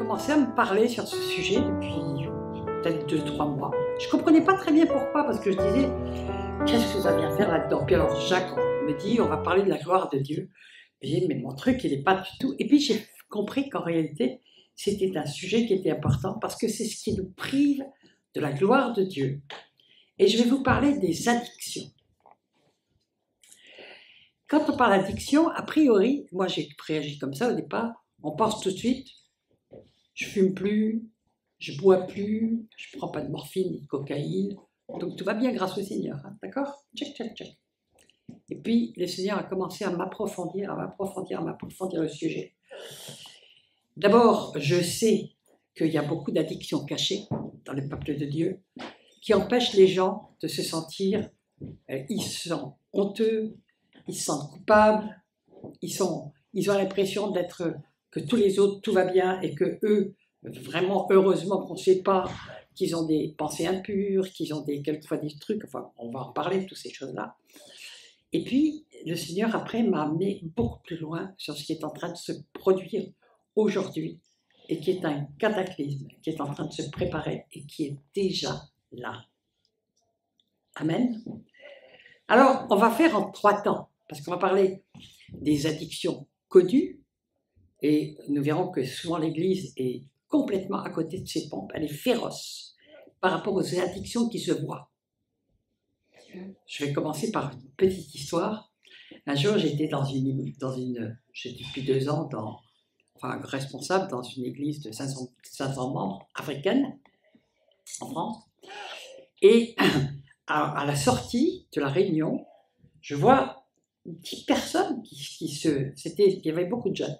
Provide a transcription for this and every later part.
commencé à me parler sur ce sujet depuis peut-être 2-3 mois. Je ne comprenais pas très bien pourquoi, parce que je disais, qu'est-ce que ça vient faire là-dedans? Puis alors Jacques me dit, on va parler de la gloire de Dieu. Et j'ai dit, mais mon truc, il n'est pas du tout. Et puis j'ai compris qu'en réalité, c'était un sujet qui était important, parce que c'est ce qui nous prive de la gloire de Dieu. Et je vais vous parler des addictions. Quand on parle d'addiction, a priori, moi j'ai réagi comme ça au départ, on pense tout de suite, je fume plus, je bois plus, je prends pas de morphine ni de cocaïne, donc tout va bien grâce au Seigneur, hein, d'accord? Check, check, check. Et puis le Seigneur a commencé à m'approfondir le sujet. D'abord, je sais qu'il y a beaucoup d'addictions cachées dans le peuple de Dieu qui empêchent les gens de se sentir, ils sont honteux, ils se sentent coupables, ils ont l'impression d'être, que tous les autres, tout va bien, et que eux, vraiment, heureusement qu'on ne sait pas, qu'ils ont des pensées impures, qu'ils ont quelquefois des trucs, enfin, on va en parler de toutes ces choses-là. Et puis, le Seigneur, après, m'a amené beaucoup plus loin sur ce qui est en train de se produire aujourd'hui, et qui est un cataclysme, qui est en train de se préparer, et qui est déjà là. Amen. Alors, on va faire en 3 temps. Parce qu'on va parler des addictions connues, et nous verrons que souvent l'Église est complètement à côté de ses pompes, elle est féroce par rapport aux addictions qui se voient. Je vais commencer par une petite histoire. Un jour, j'étais j'étais depuis 2 ans, responsable dans une église de 500 membres africaine, en France, et à la sortie de la réunion, je vois 10 personnes il y avait beaucoup de jeunes,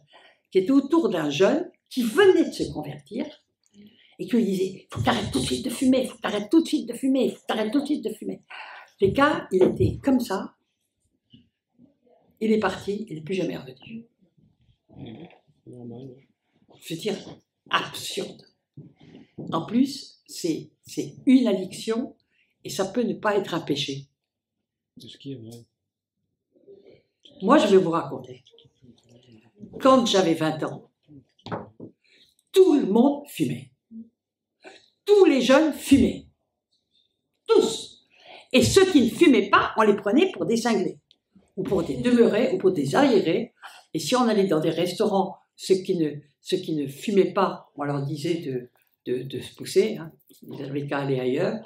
qui étaient autour d'un jeune qui venait de se convertir et qui lui disait « faut que tu arrêtes tout de suite de fumer, il faut que tu arrêtes tout de suite de fumer, il faut que tu arrêtes tout de suite de fumer ». Les gars, il était comme ça, il est parti, il n'est plus jamais revenu. Je veux dire, absurde. En plus, c'est une addiction et ça peut ne pas être un péché. C'est ce qui est vrai. Moi, je vais vous raconter. Quand j'avais 20 ans, tout le monde fumait. Tous les jeunes fumaient. Tous. Et ceux qui ne fumaient pas, on les prenait pour des cinglés, ou pour des demeurés, ou pour des arriérés. Et si on allait dans des restaurants, ceux qui ne fumaient pas, on leur disait de se pousser, hein. Ils n'avaient qu'à aller ailleurs.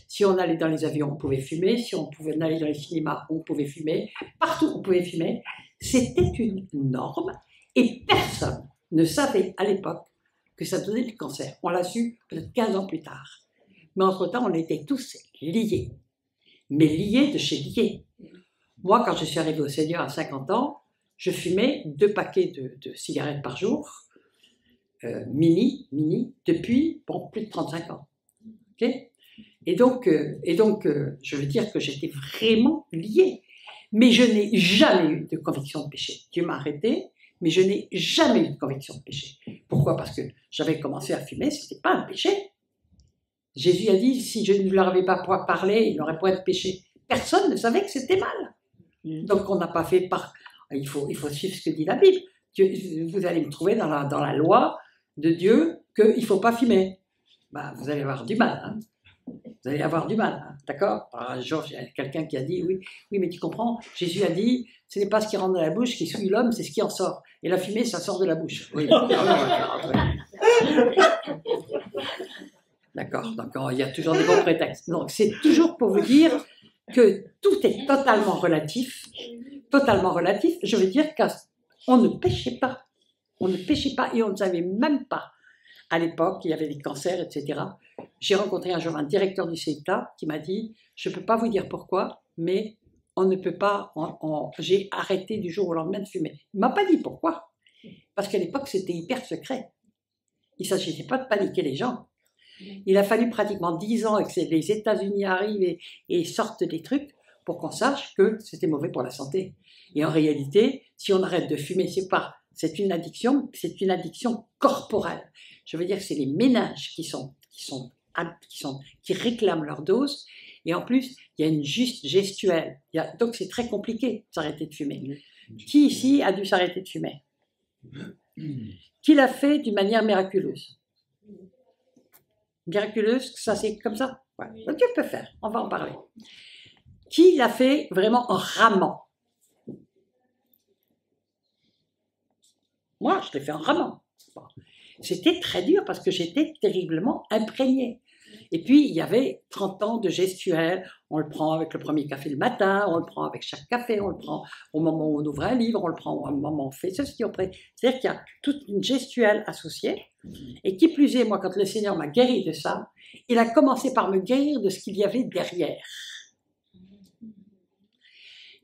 Si on allait dans les avions, on pouvait fumer. Si on pouvait aller dans les cinémas, on pouvait fumer. Partout, on pouvait fumer. C'était une norme et personne ne savait à l'époque que ça donnait du cancer. On l'a su peut-être 15 ans plus tard. Mais entre-temps, on était tous liés. Mais liés de chez liés. Moi, quand je suis arrivée au Seigneur à 50 ans, je fumais 2 paquets de cigarettes par jour, mini, depuis plus de 35 ans. Okay? Et donc, je veux dire que j'étais vraiment liée. Mais je n'ai jamais eu de conviction de péché. Dieu m'a arrêté, mais je n'ai jamais eu de conviction de péché. Pourquoi? Parce que j'avais commencé à fumer, ce n'était pas un péché. Jésus a dit, si je ne leur avais pas parlé, il n'aurait pas de péché. Personne ne savait que c'était mal. Donc on n'a pas fait par... Il faut suivre ce que dit la Bible. Vous allez me trouver dans la loi de Dieu qu'il ne faut pas fumer. Ben, vous allez avoir du mal. Hein. Vous allez avoir du mal, hein, d'accord? Un jour, il y a quelqu'un qui a dit, oui, mais tu comprends, Jésus a dit, ce n'est pas ce qui rentre dans la bouche qui souille l'homme, c'est ce qui en sort. Et la fumée, ça sort de la bouche. Oui. D'accord, donc il y a toujours des bons prétextes. Donc c'est toujours pour vous dire que tout est totalement relatif. Je veux dire qu'on ne péchait pas. On ne péchait pas et on ne savait même pas. À l'époque, il y avait des cancers, etc. J'ai rencontré un jour un directeur du CETA qui m'a dit « Je ne peux pas vous dire pourquoi, mais on ne peut pas... J'ai arrêté du jour au lendemain de fumer. » Il ne m'a pas dit pourquoi. Parce qu'à l'époque, c'était hyper secret. Il ne s'agissait pas de paniquer les gens. Il a fallu pratiquement 10 ans que les États-Unis arrivent et sortent des trucs pour qu'on sache que c'était mauvais pour la santé. Et en réalité, si on arrête de fumer, c'est une addiction corporelle. Je veux dire que c'est les méninges qui réclament leur dose. Et en plus, il y a une juste gestuelle. Donc c'est très compliqué de s'arrêter de fumer. Qui ici a dû s'arrêter de fumer? Qui l'a fait d'une manière miraculeuse. Miraculeuse, ça c'est comme ça. Ouais. Donc Dieu peut faire, on va en parler. Qui l'a fait vraiment en ramant? Moi, je l'ai fait en ramant. Bon. C'était très dur parce que j'étais terriblement imprégnée. Et puis, il y avait 30 ans de gestuelle. On le prend avec le premier café le matin, on le prend avec chaque café, on le prend au moment où on ouvre un livre, on le prend au moment où on fait ceci. C'est-à-dire qu'il y a toute une gestuelle associée. Et qui plus est, moi, quand le Seigneur m'a guéri de ça, il a commencé par me guérir de ce qu'il y avait derrière.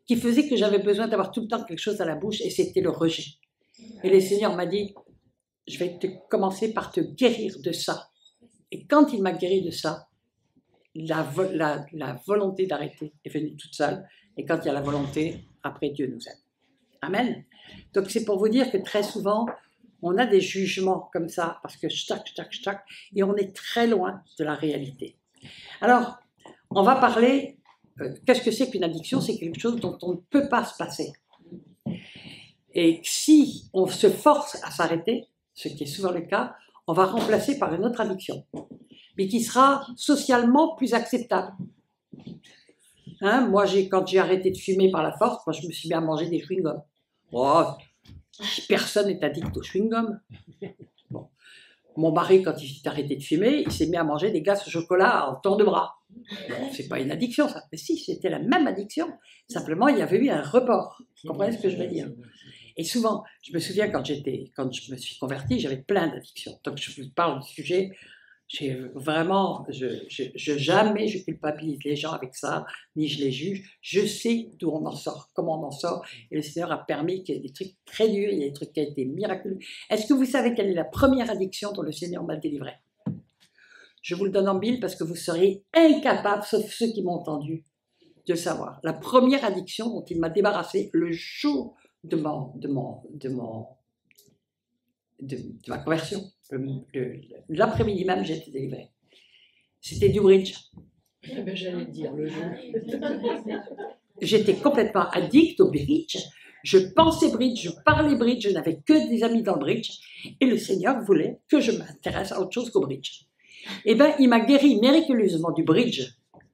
Qui faisait que j'avais besoin d'avoir tout le temps quelque chose à la bouche, et c'était le rejet. Et le Seigneur m'a dit, je vais commencer par te guérir de ça. Et quand il m'a guéri de ça, la volonté d'arrêter est venue toute seule. Et quand il y a la volonté, après Dieu nous aide. Amen. Donc c'est pour vous dire que très souvent, on a des jugements comme ça, parce que et on est très loin de la réalité. Alors, on va parler, qu'est-ce que c'est qu'une addiction? C'est quelque chose dont on ne peut pas se passer. Et si on se force à s'arrêter, ce qui est souvent le cas, on va remplacer par une autre addiction, mais qui sera socialement plus acceptable. Hein, moi, quand j'ai arrêté de fumer par la force, moi, je me suis mis à manger des chewing-gums. Oh, personne n'est addict aux chewing-gums. Bon. Mon mari, quand il s'est arrêté de fumer, il s'est mis à manger des glaces au chocolat en tour de bras. Bon, c'est pas une addiction, ça. Mais si, c'était la même addiction. Simplement, il y avait eu un report. Vous comprenez ce que je veux dire? Et souvent, je me souviens quand je me suis convertie, j'avais plein d'addictions. Donc je vous parle du sujet, jamais je culpabilise les gens avec ça, ni je les juge. Je sais d'où on en sort, comment on en sort. Et le Seigneur a permis qu'il y ait des trucs très durs, il y a des trucs qui ont été miraculeux. Est-ce que vous savez quelle est la première addiction dont le Seigneur m'a délivré? Je vous le donne en mille parce que vous seriez incapables, sauf ceux qui m'ont entendu, de le savoir. La première addiction dont il m'a débarrassé le jour de ma conversion. L'après-midi même, j'ai été délivrée. C'était du bridge. Eh ben, j'allais dire le jeu. J'étais complètement addict au bridge. Je pensais bridge, je parlais bridge, je n'avais que des amis dans le bridge. Et le Seigneur voulait que je m'intéresse à autre chose qu'au bridge. Eh bien, il m'a guéri miraculeusement du bridge.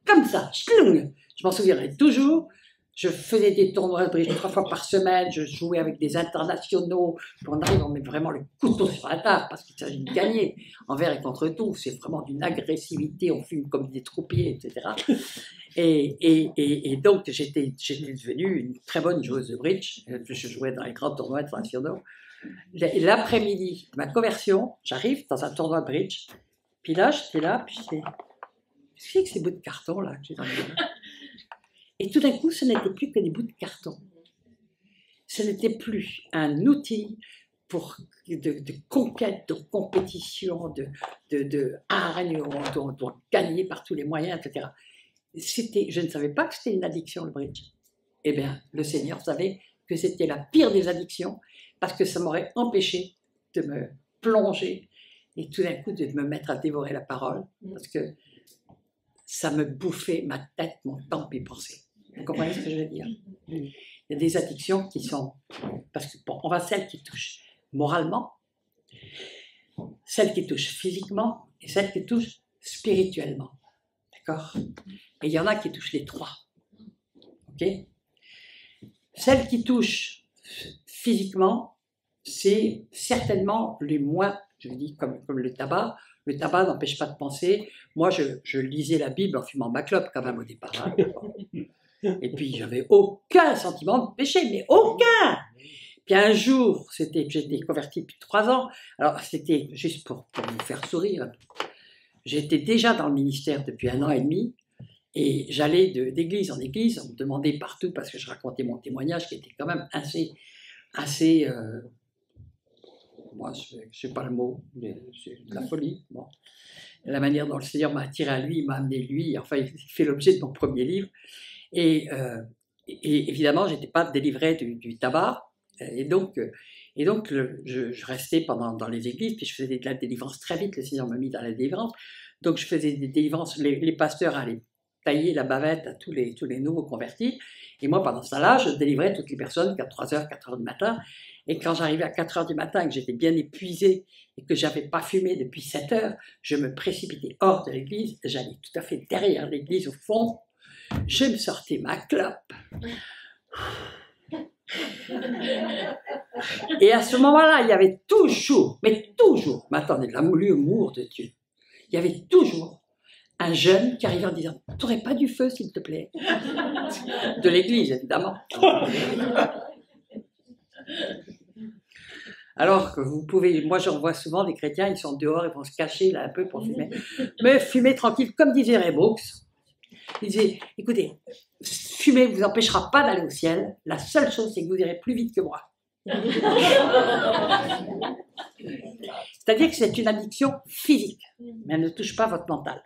Comme ça, je m'en souviendrai toujours. Je faisais des tournois de bridge 3 fois par semaine, je jouais avec des internationaux, puis on arrive, on met vraiment le couteau sur la table, parce qu'il s'agit de gagner, envers et contre tout, c'est vraiment d'une agressivité, on fume comme des troupiers, etc. Et donc, j'étais devenue une très bonne joueuse de bridge, je jouais dans les grands tournois internationaux. L'après-midi de ma conversion, j'arrive dans un tournoi de bridge, puis là, j'étais là, puis j'étais, qu'est-ce que c'est que ces bouts de carton là que j'ai dans les mains? Et tout d'un coup, ce n'était plus que des bouts de carton. Ce n'était plus un outil de conquête, de compétition, de hargne, on doit gagner par tous les moyens, etc. Je ne savais pas que c'était une addiction, le bridge. Eh bien, le Seigneur savait que c'était la pire des addictions, parce que ça m'aurait empêché de me plonger et tout d'un coup de me mettre à dévorer la parole, parce que ça me bouffait ma tête, mon temps, mes pensées. Vous comprenez ce que je veux dire? Il y a des addictions qui sont... Parce que, bon, on va celles qui touchent moralement, celles qui touchent physiquement et celles qui touchent spirituellement. D'accord? Et il y en a qui touchent les trois. Ok? Celles qui touchent physiquement, c'est certainement les moins, je dis comme le tabac. Le tabac n'empêche pas de penser. Moi, je lisais la Bible en fumant ma clope quand même au départ. Hein. Et puis, j'avais aucun sentiment de péché, mais aucun. Puis un jour, j'étais converti depuis 3 ans. Alors, c'était juste pour vous faire sourire. J'étais déjà dans le ministère depuis 1 an et demi. Et j'allais d'église en église. On me demandait partout parce que je racontais mon témoignage qui était quand même assez moi, je ne sais pas le mot, mais c'est de la folie. Bon. La manière dont le Seigneur m'a attiré à lui, il m'a amené lui, enfin, il fait l'objet de mon premier livre. Et évidemment, je n'étais pas délivré du tabac. Et donc je restais dans les églises, puis je faisais de la délivrance très vite. Le Seigneur m'a mis dans la délivrance. Donc, je faisais des délivrances. Les pasteurs allaient tailler la bavette à tous les nouveaux convertis. Et moi, pendant ce temps-là, je délivrais toutes les personnes qu'à 3h, 4h du matin. Et quand j'arrivais à 4h du matin, que j'étais bien épuisé et que j'avais pas fumé depuis 7h, je me précipitais hors de l'église. J'allais tout à fait derrière l'église, au fond. Je me sortais ma clope. Et à ce moment-là, il y avait toujours, mais toujours, mais attendez, l'amour de Dieu, il y avait toujours un jeune qui arrivait en disant « T'aurais pas du feu, s'il te plaît ?» De l'église, évidemment. Alors que vous pouvez, moi j'en vois souvent des chrétiens, ils sont dehors, ils vont se cacher là un peu pour fumer. Mais fumer tranquille, comme disait Ray Brooks. Il disait, écoutez, fumer ne vous empêchera pas d'aller au ciel, la seule chose c'est que vous irez plus vite que moi. C'est-à-dire que c'est une addiction physique, mais elle ne touche pas votre mental.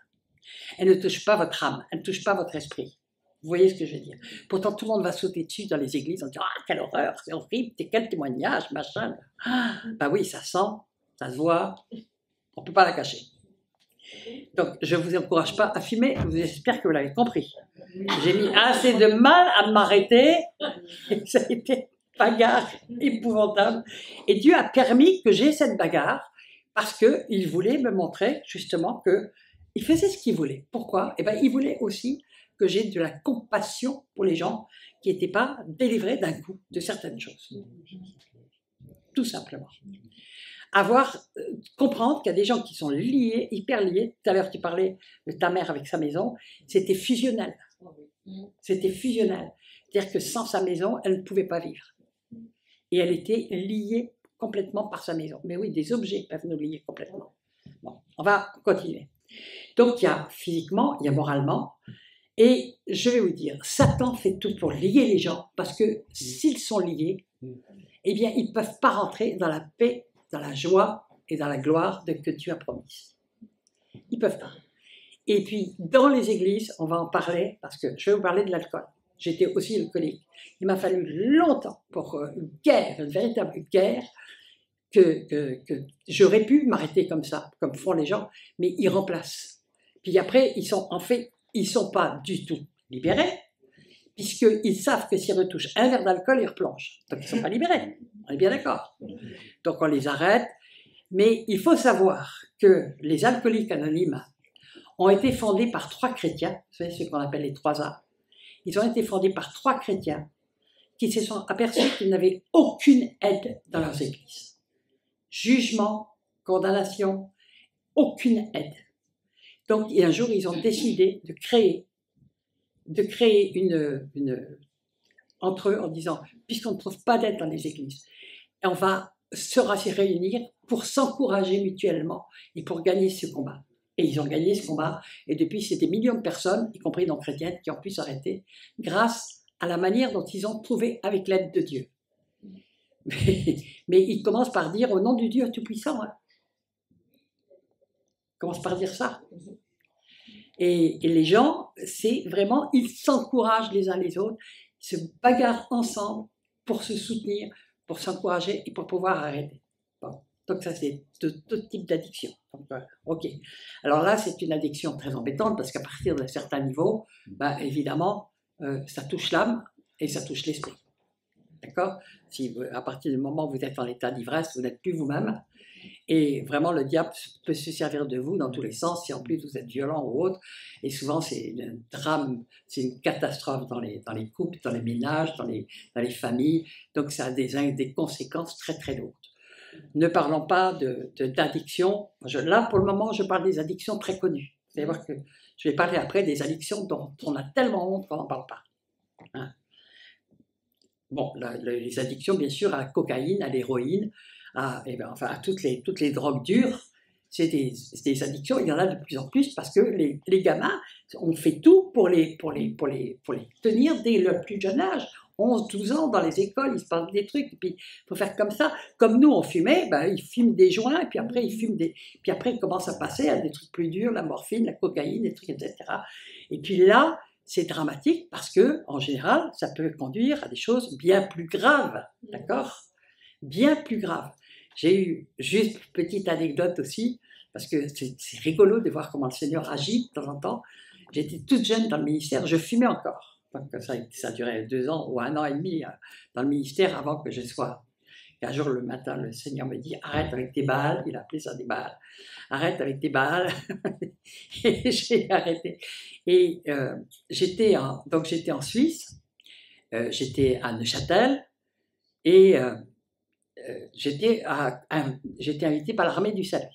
Elle ne touche pas votre âme, elle ne touche pas votre esprit. Vous voyez ce que je veux dire? Pourtant, tout le monde va sauter dessus dans les églises en disant « Ah, quelle horreur, c'est horrible, quel témoignage, machin. » Ben oui, ça sent, ça se voit, on ne peut pas la cacher. Donc, je ne vous encourage pas à fumer, j'espère que vous l'avez compris. J'ai mis assez de mal à m'arrêter, et ça a été une bagarre épouvantable. Et Dieu a permis que j'ai cette bagarre, parce qu'il voulait me montrer justement qu'il faisait ce qu'il voulait. Pourquoi? Eh bien, il voulait aussi que j'ai de la compassion pour les gens qui n'étaient pas délivrés d'un coup de certaines choses. Tout simplement. Comprendre qu'il y a des gens qui sont liés, hyper liés. Tout à l'heure, tu parlais de ta mère avec sa maison. C'était fusionnel. C'était fusionnel. C'est-à-dire que sans sa maison, elle ne pouvait pas vivre. Et elle était liée complètement par sa maison. Mais oui, des objets peuvent nous lier complètement. Bon, on va continuer. Donc, il y a physiquement, il y a moralement. Et je vais vous dire, Satan fait tout pour lier les gens, parce que s'ils sont liés, eh bien, ils ne peuvent pas rentrer dans la paix, dans la joie et dans la gloire que Dieu a promise. Ils ne peuvent pas. Et puis, dans les églises, on va en parler, parce que je vais vous parler de l'alcool. J'étais aussi alcoolique. Il m'a fallu longtemps pour une guerre, une véritable guerre, que j'aurais pu m'arrêter comme ça, comme font les gens, mais ils remplacent. Puis après, ils ne sont pas du tout libérés, puisqu'ils savent que s'ils retouchent un verre d'alcool, ils replongent. Donc, ils ne sont pas libérés. On est bien d'accord. Donc, on les arrête. Mais il faut savoir que les alcooliques anonymes ont été fondés par 3 chrétiens, vous savez ce qu'on appelle les 3A. Ils ont été fondés par 3 chrétiens qui se sont aperçus qu'ils n'avaient aucune aide dans leurs églises. Jugement, condamnation, aucune aide. Donc, un jour, ils ont décidé de créer entre eux en disant, puisqu'on ne trouve pas d'aide dans les églises, on va se réunir pour s'encourager mutuellement et pour gagner ce combat. Et ils ont gagné ce combat, et depuis, c'est des millions de personnes, y compris non chrétiennes, qui ont pu s'arrêter grâce à la manière dont ils ont trouvé avec l'aide de Dieu. Mais ils commencent par dire au nom du Dieu Tout-Puissant. Hein. Ils commencent par dire ça. Et les gens, c'est vraiment, ils s'encouragent les uns les autres, ils se bagarrent ensemble pour se soutenir, pour s'encourager et pour pouvoir arrêter. Bon. Donc ça, c'est tout type d'addiction. Ok. Alors là, c'est une addiction très embêtante parce qu'à partir d'un certain niveau, bah, évidemment, ça touche l'âme et ça touche l'esprit. D'accord? À partir du moment où vous êtes en état d'ivresse, vous n'êtes plus vous-même. Et vraiment, le diable peut se servir de vous dans tous les sens, si en plus vous êtes violent ou autre. Et souvent, c'est un drame, c'est une catastrophe dans les couples, dans les ménages, dans les familles. Donc, ça a des conséquences très, très lourdes. Ne parlons pas d'addiction. Là, pour le moment, je parle des addictions très connues. Vous allez voir que je vais parler après des addictions dont on a tellement honte qu'on n'en parle pas. Hein? Bon, les addictions, bien sûr, à la cocaïne, à l'héroïne, à toutes les drogues dures, c'est des addictions. Il y en a de plus en plus parce que les gamins, on fait tout pour les tenir dès le plus jeune âge. 11, 12 ans, dans les écoles, ils se parlent des trucs, et puis il faut faire comme ça. Comme nous, on fumait, ben, ils fument des joints, et puis après, puis après, ils commencent à passer à des trucs plus durs, la morphine, la cocaïne, des trucs, etc. Et puis là, c'est dramatique parce que, en général, ça peut conduire à des choses bien plus graves, d'accord? Bien plus graves. J'ai eu juste une petite anecdote aussi, parce que c'est rigolo de voir comment le Seigneur agit de temps en temps. j'étais toute jeune dans le ministère, je fumais encore. Donc ça durait 2 ans ou 1 an et demi dans le ministère avant que je sois. Et un jour, le matin, le Seigneur me dit, arrête avec tes Baals, il a appelé ça des Baals, arrête avec tes Baals. Et j'ai arrêté. Et j'étais en Suisse, j'étais à Neuchâtel, et j'étais invité par l'armée du salut.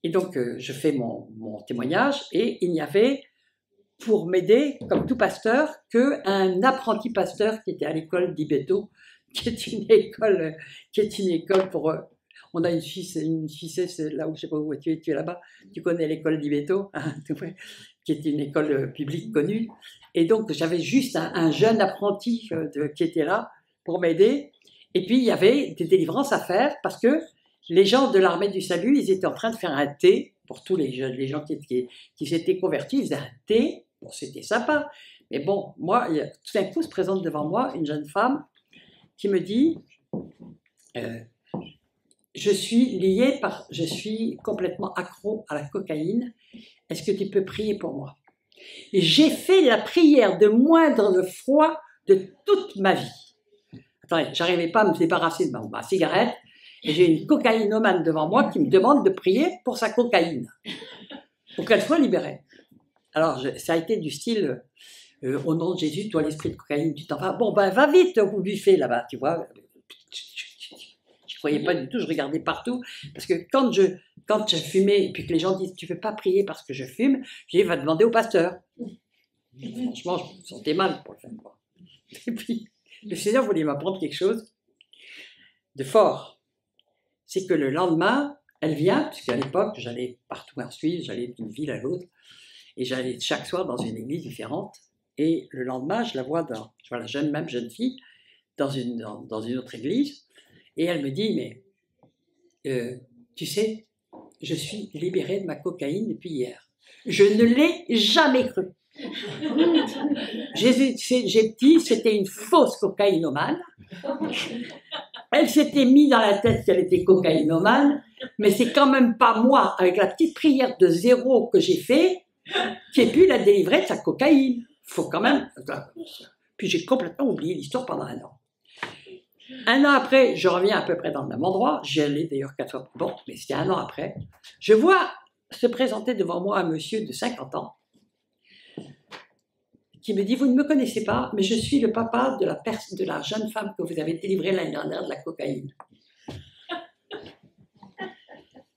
Et donc, je fais mon témoignage, et il n'y avait, pour m'aider, comme tout pasteur, qu'un apprenti pasteur qui était à l'école d'Ibeto, qui est une école pour... on a une fille, c'est là où, je sais pas où tu es là-bas, tu connais l'école d'Ibeto, hein, qui est une école publique connue. Et donc, j'avais juste un jeune apprenti qui était là pour m'aider. Et puis, il y avait des délivrances à faire parce que les gens de l'armée du salut, ils étaient en train de faire un thé pour tous les gens qui s'étaient convertis. Ils faisaient un thé. Bon, c'était sympa. Mais bon, moi, tout d'un coup, se présente devant moi une jeune femme qui me dit je suis complètement accro à la cocaïne. Est-ce que tu peux prier pour moi? Et j'ai fait la prière de moindre foi de toute ma vie. Attendez, j'arrivais pas à me débarrasser de ma cigarette. Et j'ai une cocaïnomane devant moi qui me demande de prier pour sa cocaïne, pour qu'elle soit libérée. Alors, ça a été du style, au nom de Jésus, toi l'esprit de cocaïne, tu t'en vas. Bon, ben va vite au buffet là-bas, tu vois. Je croyais pas du tout, je regardais partout, parce que quand je fumais, et puis que les gens disent, tu veux pas prier parce que je fume, je dis, va demander au pasteur. Franchement, je me sentais mal pour le faire. Et puis, le Seigneur voulait m'apprendre quelque chose de fort. C'est que le lendemain, elle vient, puisqu'à l'époque, j'allais partout en Suisse, j'allais d'une ville à l'autre, et j'allais chaque soir dans une église différente, et le lendemain, je vois la même jeune fille dans une autre église, et elle me dit, mais tu sais, je suis libérée de ma cocaïne depuis hier. Je ne l'ai jamais cru. J'ai dit, c'était une fausse cocaïnomane. Elle s'était mis dans la tête qu'elle était cocaïnomane, mais c'est quand même pas moi, avec la petite prière de 0 que j'ai fait, qui ai pu la délivrer de sa cocaïne. Faut quand même... Puis j'ai complètement oublié l'histoire pendant 1 an. 1 an après, je reviens à peu près dans le même endroit. J'y allais d'ailleurs 4 fois plus bon, mais c'était 1 an après. Je vois se présenter devant moi un monsieur de 50 ans qui me dit, vous ne me connaissez pas, mais je suis le papa de la jeune femme que vous avez délivrée l'année dernière de la cocaïne.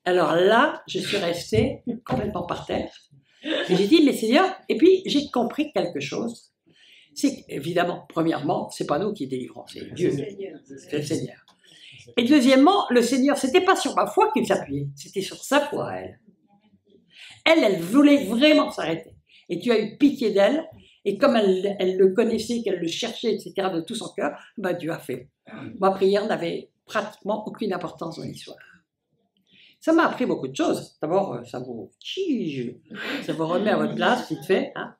Alors là, je suis restée complètement par terre. Et j'ai dit, mais Seigneur, et puis j'ai compris quelque chose. C'est évidemment, premièrement, c'est pas nous qui délivrons, c'est Dieu, c'est le Seigneur. Et deuxièmement, le Seigneur, c'était pas sur ma foi qu'il s'appuyait, c'était sur sa foi, elle. Elle voulait vraiment s'arrêter. Et tu as eu pitié d'elle. Et comme elle le connaissait, qu'elle le cherchait, etc., de tout son cœur, ben Dieu a fait. Ma prière n'avait pratiquement aucune importance dans l'histoire. Ça m'a appris beaucoup de choses. D'abord, ça vous remet à votre place, vite fait. Hein.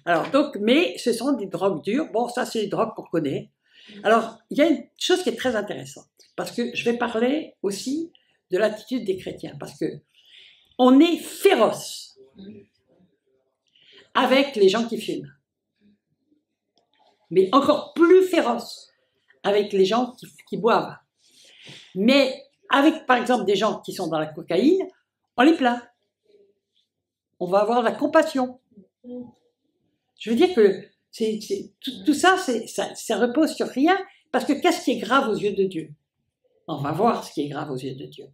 Alors, donc, mais ce sont des drogues dures. Bon, ça, c'est les drogues qu'on connaît. Alors, il y a une chose qui est très intéressante, parce que je vais parler aussi de l'attitude des chrétiens, parce que on est féroce avec les gens qui fument, mais encore plus féroce avec les gens qui boivent. Mais avec, par exemple, des gens qui sont dans la cocaïne, on les plaint. On va avoir de la compassion. Je veux dire que tout ça, ça repose sur rien, parce que qu'est-ce qui est grave aux yeux de Dieu? On va voir ce qui est grave aux yeux de Dieu.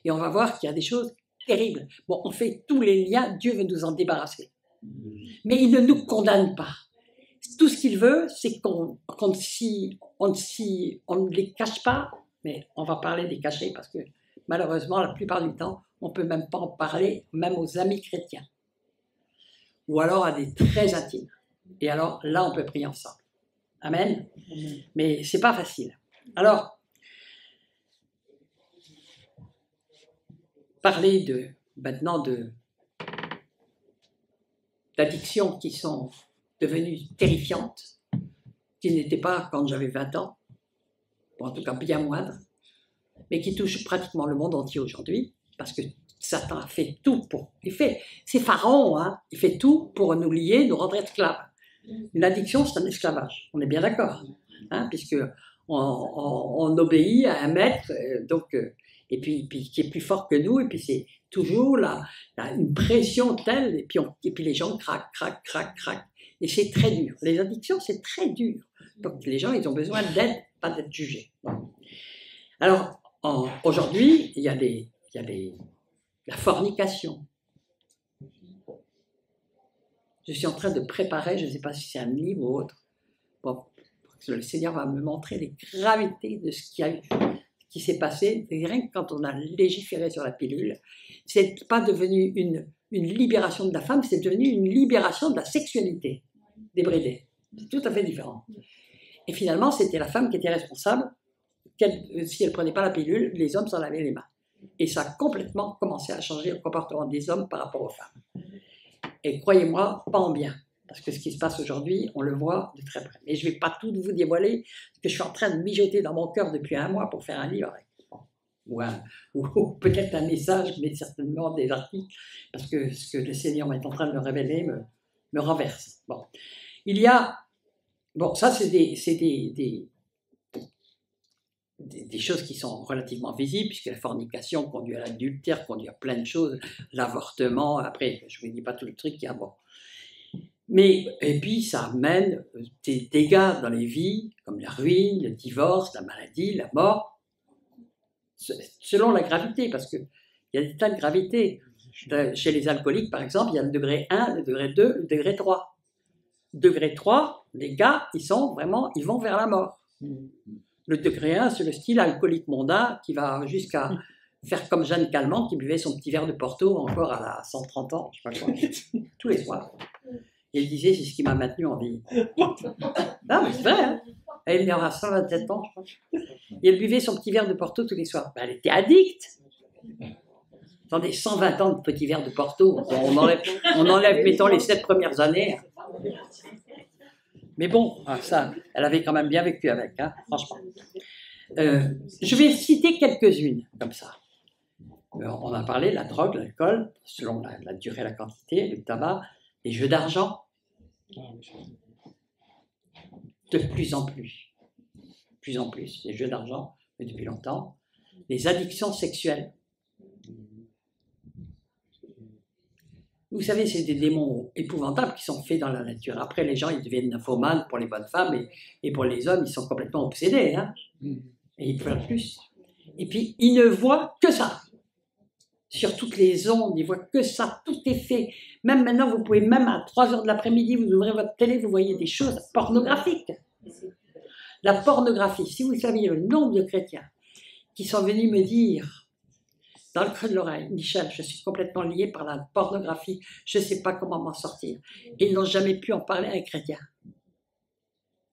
Et on va voir qu'il y a des choses terribles. Bon, on fait tous les liens, Dieu veut nous en débarrasser. Mais il ne nous condamne pas. Tout ce qu'il veut, c'est qu'on ne les cache pas, mais on va parler des cachets, parce que malheureusement, la plupart du temps, on ne peut même pas en parler, même aux amis chrétiens. Ou alors à des très intimes. Et alors, là, on peut prier ensemble. Amen. Mais ce n'est pas facile. Alors, parler maintenant d'addictions qui sont devenues terrifiantes, qui n'étaient pas quand j'avais 20 ans, ou en tout cas bien moindres, mais qui touchent pratiquement le monde entier aujourd'hui, parce que Satan a fait tout pour... C'est Pharaon, hein, il fait tout pour nous lier, nous rendre esclaves. Une addiction, c'est un esclavage, on est bien d'accord, hein, puisque on obéit à un maître, et puis qui est plus fort que nous, et puis c'est toujours une pression telle, et puis les gens craquent, et c'est très dur. Les addictions, c'est très dur. Donc les gens, ils ont besoin d'aide, pas d'être jugés. Bon. Alors, aujourd'hui, il y a la fornication. Je suis en train de préparer, je ne sais pas si c'est un livre ou autre, bon, le Seigneur va me montrer les gravités de ce qui s'est passé. Et rien que quand on a légiféré sur la pilule, c'est pas devenu une libération de la femme, c'est devenu une libération de la sexualité débridée. C'est tout à fait différent. Et finalement, c'était la femme qui était responsable. Si elle ne prenait pas la pilule, les hommes s'en lavaient les mains. Et ça a complètement commencé à changer le comportement des hommes par rapport aux femmes. Et croyez-moi, pas en bien. Parce que ce qui se passe aujourd'hui, on le voit de très près. Mais je ne vais pas tout vous dévoiler, parce que je suis en train de mijoter dans mon cœur depuis 1 mois pour faire un livre. Ou peut-être un message, mais certainement des articles, parce que ce que le Seigneur est en train de me révéler me renverse. Bon. Il y a... Bon, ça, c'est des choses qui sont relativement visibles, puisque la fornication conduit à l'adultère, conduit à plein de choses, l'avortement, après, je ne vous dis pas tout le truc qu'il y a, bon. Mais, et puis, ça amène des dégâts dans les vies, comme la ruine, le divorce, la maladie, la mort, selon la gravité, parce qu'il y a des tas de gravités. Chez les alcooliques, par exemple, il y a le degré 1, le degré 2, le degré 3. Degré 3, les gars, ils vont vers la mort. Le degré 1, c'est le style alcoolique mondain qui va jusqu'à faire comme Jeanne Calment qui buvait son petit verre de Porto encore à 130 ans, je sais pas quoi, tous les soirs. Et elle disait, c'est ce qui m'a maintenu en vie. Non, mais c'est vrai, hein. Elle aura 127 ans, je pense. Et elle buvait son petit verre de Porto tous les soirs. Ben, elle était addicte. Attendez, 120 ans de petit verre de Porto, on enlève, mettons, les 7 premières années. Mais bon, ça, elle avait quand même bien vécu avec, hein, franchement. Je vais citer quelques-unes, comme ça. On a parlé de la drogue, l'alcool, selon la durée, la quantité, le tabac, les jeux d'argent. De plus en plus. De plus en plus. Les jeux d'argent, mais depuis longtemps. Les addictions sexuelles. Vous savez, c'est des démons épouvantables qui sont faits dans la nature. Après, les gens, ils deviennent nymphomanes pour les bonnes femmes et pour les hommes, ils sont complètement obsédés. Hein, et ils veulent plus. Et puis, ils ne voient que ça. Sur toutes les ondes, ils voient que ça. Tout est fait. Même maintenant, vous pouvez, même à 3h de l'après-midi, vous ouvrez votre télé, vous voyez des choses pornographiques. La pornographie, si vous saviez le nombre de chrétiens qui sont venus me dire, dans le creux de l'oreille, Michel, je suis complètement lié par la pornographie, je ne sais pas comment m'en sortir. Et ils n'ont jamais pu en parler à un chrétien.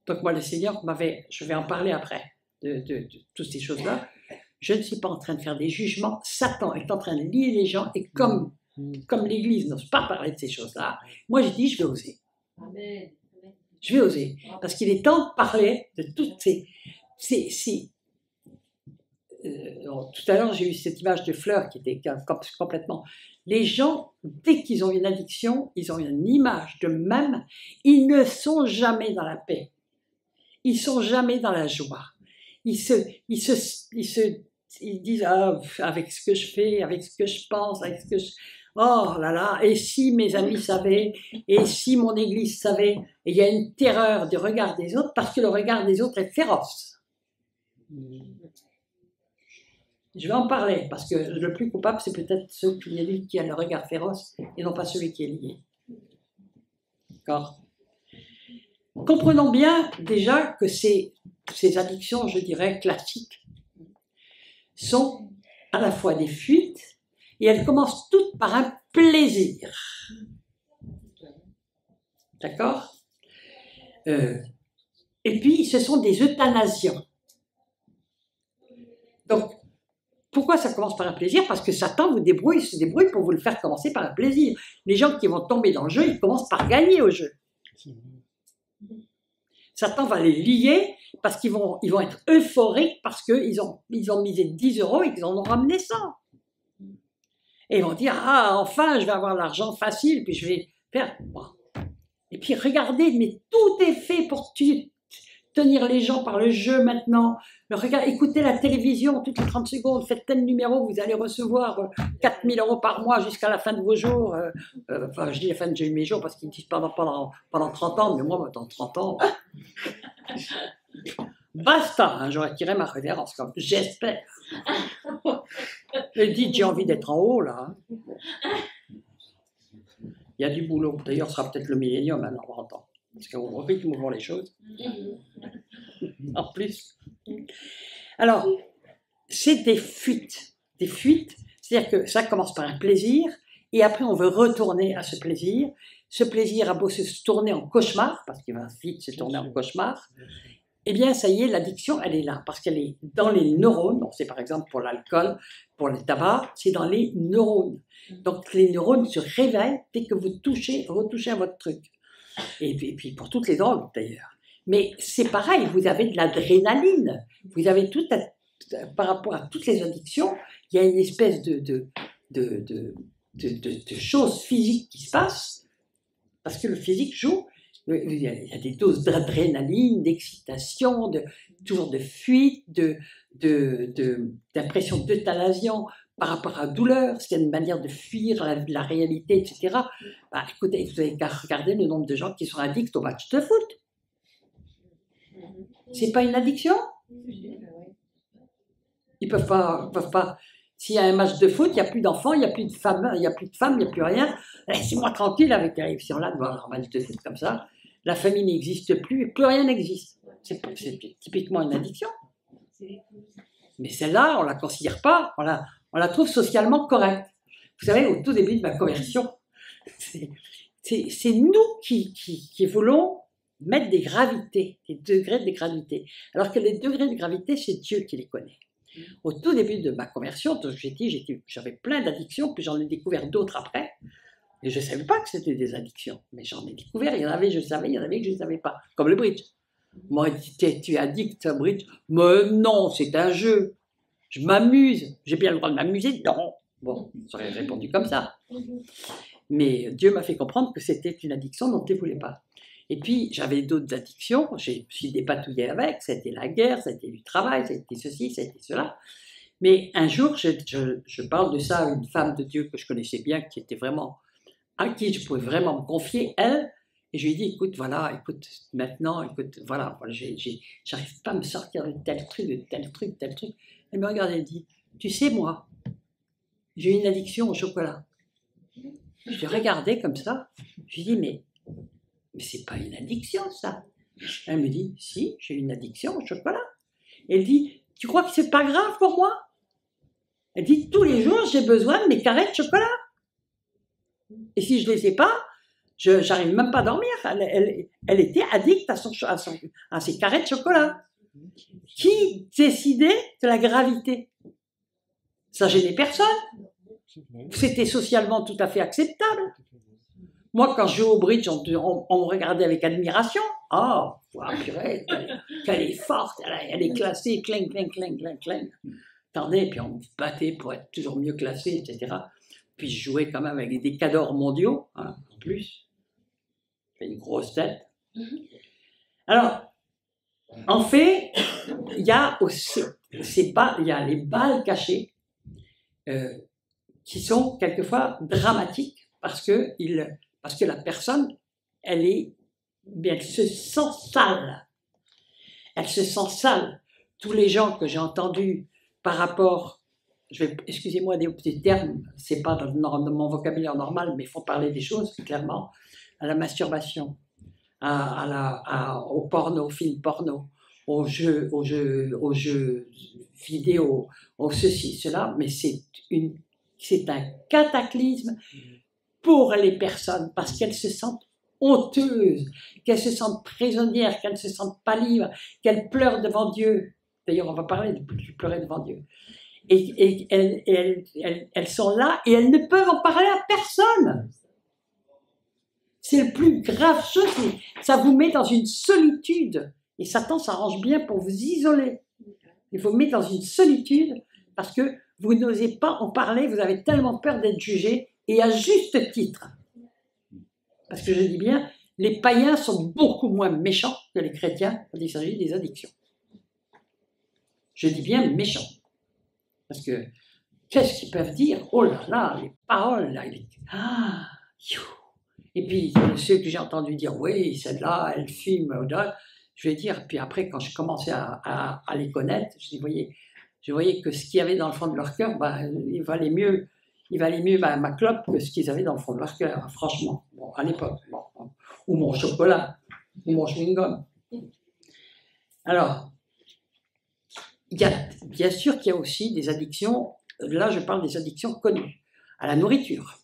Donc moi, le Seigneur je vais en parler après, de toutes ces choses-là. Je ne suis pas en train de faire des jugements. Satan est en train de lier les gens, et comme l'Église n'ose pas parler de ces choses-là, moi je dis, je vais oser. Amen. Je vais oser, parce qu'il est temps de parler de toutes ces tout à l'heure, j'ai eu cette image de fleurs qui était complètement... Les gens, dès qu'ils ont une addiction, ils ont une image de même, ils ne sont jamais dans la paix. Ils sont jamais dans la joie. Ils disent, ah, avec ce que je fais, avec ce que je pense, avec ce que je... Oh là là, et si mes amis savaient, et si mon église savait, et il y a une terreur du regard des autres, parce que le regard des autres est féroce. Je vais en parler, parce que le plus coupable, c'est peut-être celui qui a le regard féroce, et non pas celui qui est lié. D'accord ? Comprenons bien déjà que ces addictions, je dirais, classiques, sont à la fois des fuites, et elles commencent toutes par un plaisir. D'accord ? Et puis, ce sont des euthanasiens. Donc, pourquoi ça commence par un plaisir? Parce que Satan se débrouille pour vous le faire commencer par un plaisir. Les gens qui vont tomber dans le jeu, ils commencent par gagner au jeu. Satan va les lier parce qu'ils vont être euphoriques parce qu'ils ont misé 10 € et qu'ils en ont ramené 100. Et ils vont dire, ah, enfin, je vais avoir l'argent facile, puis je vais faire... Bon. Et puis regardez, mais tout est fait pour tenir les gens par le jeu maintenant. Écoutez la télévision toutes les 30 secondes, faites tel numéro, vous allez recevoir 4 000 € par mois jusqu'à la fin de vos jours. Enfin, je dis la fin de mes jours parce qu'ils disent pendant 30 ans, mais moi, dans 30 ans, basta, hein, j'aurais tiré ma révérence, comme j'espère. Je dis, j'ai envie d'être en haut, là. Il y a du boulot. D'ailleurs, ce sera peut-être le millénium maintenant, on entend. Parce qu'on rythme les choses. En plus. Alors, c'est des fuites. Des fuites, c'est-à-dire que ça commence par un plaisir, et après on veut retourner à ce plaisir. Ce plaisir a beau se tourner en cauchemar, parce qu'il va vite se tourner en cauchemar, eh bien, ça y est, l'addiction, elle est là, parce qu'elle est dans les neurones. Donc, c'est par exemple pour l'alcool, pour le tabac, c'est dans les neurones. Donc, les neurones se réveillent dès que vous retouchez à votre truc. Et puis pour toutes les drogues, d'ailleurs. Mais c'est pareil, vous avez de l'adrénaline. Vous avez par rapport à toutes les addictions, il y a une espèce de choses physiques qui se passent, parce que le physique joue. Il y a des doses d'adrénaline, d'excitation, toujours de fuite, d'impression d'euthanasion par rapport à la douleur, c'est une manière de fuir la réalité, etc. Bah, écoutez, vous avez qu'à regarder le nombre de gens qui sont addicts au match de foot. C'est pas une addiction? Ils peuvent pas. S'il y a un match de foot, il n'y a plus d'enfants, il n'y a plus de femmes, il n'y a plus rien. Laissez-moi tranquille avec la réaction-là de voir un match de foot comme ça. La famille n'existe plus, et plus rien n'existe. C'est typiquement une addiction. Mais celle-là, on ne la considère pas, on la trouve socialement correcte. Vous savez, au tout début de ma conversion, c'est nous qui voulons mettre des gravités, des degrés de gravité. Alors que les degrés de gravité, c'est Dieu qui les connaît. Au tout début de ma conversion, j'avais plein d'addictions, puis j'en ai découvert d'autres après. Et je ne savais pas que c'était des addictions. Mais j'en ai découvert, il y en avait, je savais, il y en avait que je ne savais pas. Comme le bridge. Moi, tu es addict au bridge? Mais non, c'est un jeu. Je m'amuse. J'ai bien le droit de m'amuser? Non. Bon, j'aurais répondu comme ça. Mais Dieu m'a fait comprendre que c'était une addiction dont il ne voulait pas. Et puis, j'avais d'autres addictions, je me suis dépatouillé avec, ça a été la guerre, ça a été du travail, ça a été ceci, ça a été cela. Mais un jour, je parle de ça à une femme de Dieu que je connaissais bien, qui était vraiment, à qui je pouvais vraiment me confier, elle, et je lui ai dit, écoute, maintenant, voilà, j'arrive pas à me sortir de tel truc, de tel truc, tel truc. Elle me regarde et elle dit, tu sais, moi, j'ai une addiction au chocolat. Je l'ai regardée comme ça, je lui ai dit, mais c'est pas une addiction, ça. Elle me dit, si, j'ai une addiction au chocolat. Elle dit, tu crois que c'est pas grave pour moi? Elle dit, tous les jours, j'ai besoin de mes carrés de chocolat. Et si je les ai pas, j'arrive même pas à dormir. Elle était addicte à ses carrés de chocolat. Qui décidait de la gravité? Ça gênait personne. C'était socialement tout à fait acceptable. Moi, quand je jouais au bridge, on me regardait avec admiration. Ah, purée, qu'elle est forte, elle est classée, cling, cling, cling, cling, cling. Attendez, puis on me battait pour être toujours mieux classé, etc. Puis je jouais quand même avec des cadors mondiaux, hein, en plus. J'avais une grosse tête. Alors, en fait, il y a aussi il y a les balles cachées qui sont quelquefois dramatiques parce que la personne, elle se sent sale. Elle se sent sale. Tous les gens que j'ai entendus par rapport, excusez-moi des petits termes, c'est pas dans mon vocabulaire normal, mais il faut parler des choses clairement, à la masturbation, au porno, au film porno, aux jeux vidéo, au ceci, cela, mais c'est un cataclysme pour les personnes, parce qu'elles se sentent honteuses, qu'elles se sentent prisonnières, qu'elles ne se sentent pas libres, qu'elles pleurent devant Dieu. D'ailleurs, on va parler de pleurer devant Dieu. Et elles sont là et elles ne peuvent en parler à personne. C'est le plus grave chose, ça vous met dans une solitude. Et Satan s'arrange bien pour vous isoler. Il vous met dans une solitude parce que vous n'osez pas en parler, vous avez tellement peur d'être jugé, et à juste titre. Parce que je dis bien, les païens sont beaucoup moins méchants que les chrétiens quand il s'agit des addictions. Je dis bien méchants. Parce que, qu'est-ce qu'ils peuvent dire? Oh là là, les paroles, là, ah, et puis, ceux que j'ai entendu dire, oui, celle-là, elle filme, je vais dire, puis après, quand je commençais à les connaître, je voyais que ce qu'il y avait dans le fond de leur cœur, il valait mieux ma clope que ce qu'ils avaient dans le fond de leur cœur, franchement, bon, à l'époque. Bon, ou mon chocolat, ou mon chewing-gum. Alors, bien sûr qu'il y a aussi des addictions, là je parle des addictions connues, à la nourriture.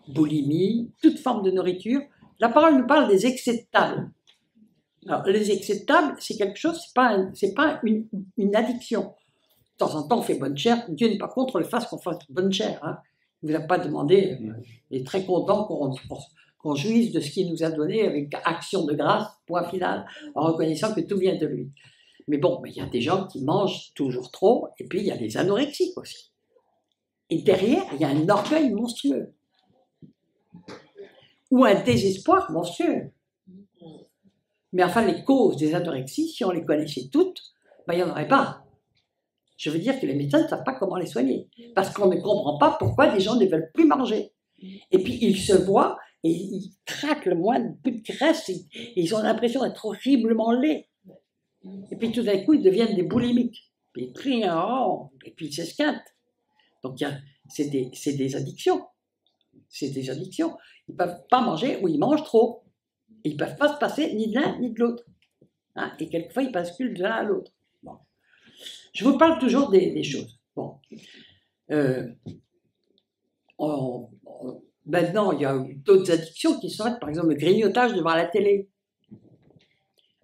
Boulimie, toute forme de nourriture. La parole nous parle des excès de table. Alors, les excès de table, c'est quelque chose, c'est pas une addiction. De temps en temps, on fait bonne chère. Dieu n'est pas contre le fait qu'on fasse bonne chère. Hein. Il ne vous a pas demandé. Il est très content qu'on jouisse de ce qu'il nous a donné avec action de grâce, point final, en reconnaissant que tout vient de lui. Mais bon, il y a des gens qui mangent toujours trop, et puis il y a des anorexiques aussi. Et derrière, il y a un orgueil monstrueux. Ou un désespoir monstrueux. Mais enfin, les causes des anorexies, si on les connaissait toutes, il n'y en aurait pas. Je veux dire que les médecins ne savent pas comment les soigner. Parce qu'on ne comprend pas pourquoi les gens ne veulent plus manger. Et puis, ils se voient et ils craquent le moins peu de graisse et ils ont l'impression d'être horriblement laids. Et puis, tout d'un coup, ils deviennent des boulimiques. Puis, ils crient et puis ils s'esquintent. Donc, c'est des addictions. C'est des addictions. Ils ne peuvent pas manger ou ils mangent trop. Ils ne peuvent pas se passer ni de l'un ni de l'autre. Hein, et quelquefois, ils basculent de l'un à l'autre. Bon. Je vous parle toujours des choses. Bon. Maintenant, il y a d'autres addictions qui sont, par exemple, le grignotage devant la télé.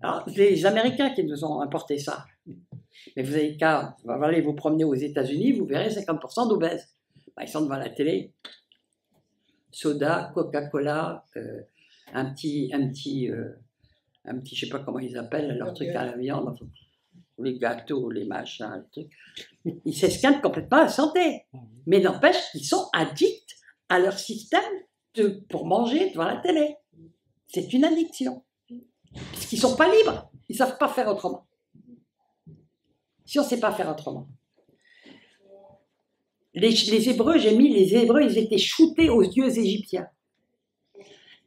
Alors, les Américains qui nous ont importé ça. Mais vous avez qu'à aller vous promener aux États-Unis, vous verrez 50% d'obèses. Ils sont devant la télé. Soda, Coca-Cola, un petit, je sais pas comment ils appellent leur truc à la viande, les gâteaux, les machins, les trucs. Ils s'esquintent complètement à la santé. Mais n'empêche qu'ils sont addicts à leur système pour manger devant la télé. C'est une addiction. Parce qu'ils sont pas libres. Ils savent pas faire autrement. Si on sait pas faire autrement. Les Hébreux, les Hébreux, ils étaient shootés aux dieux égyptiens.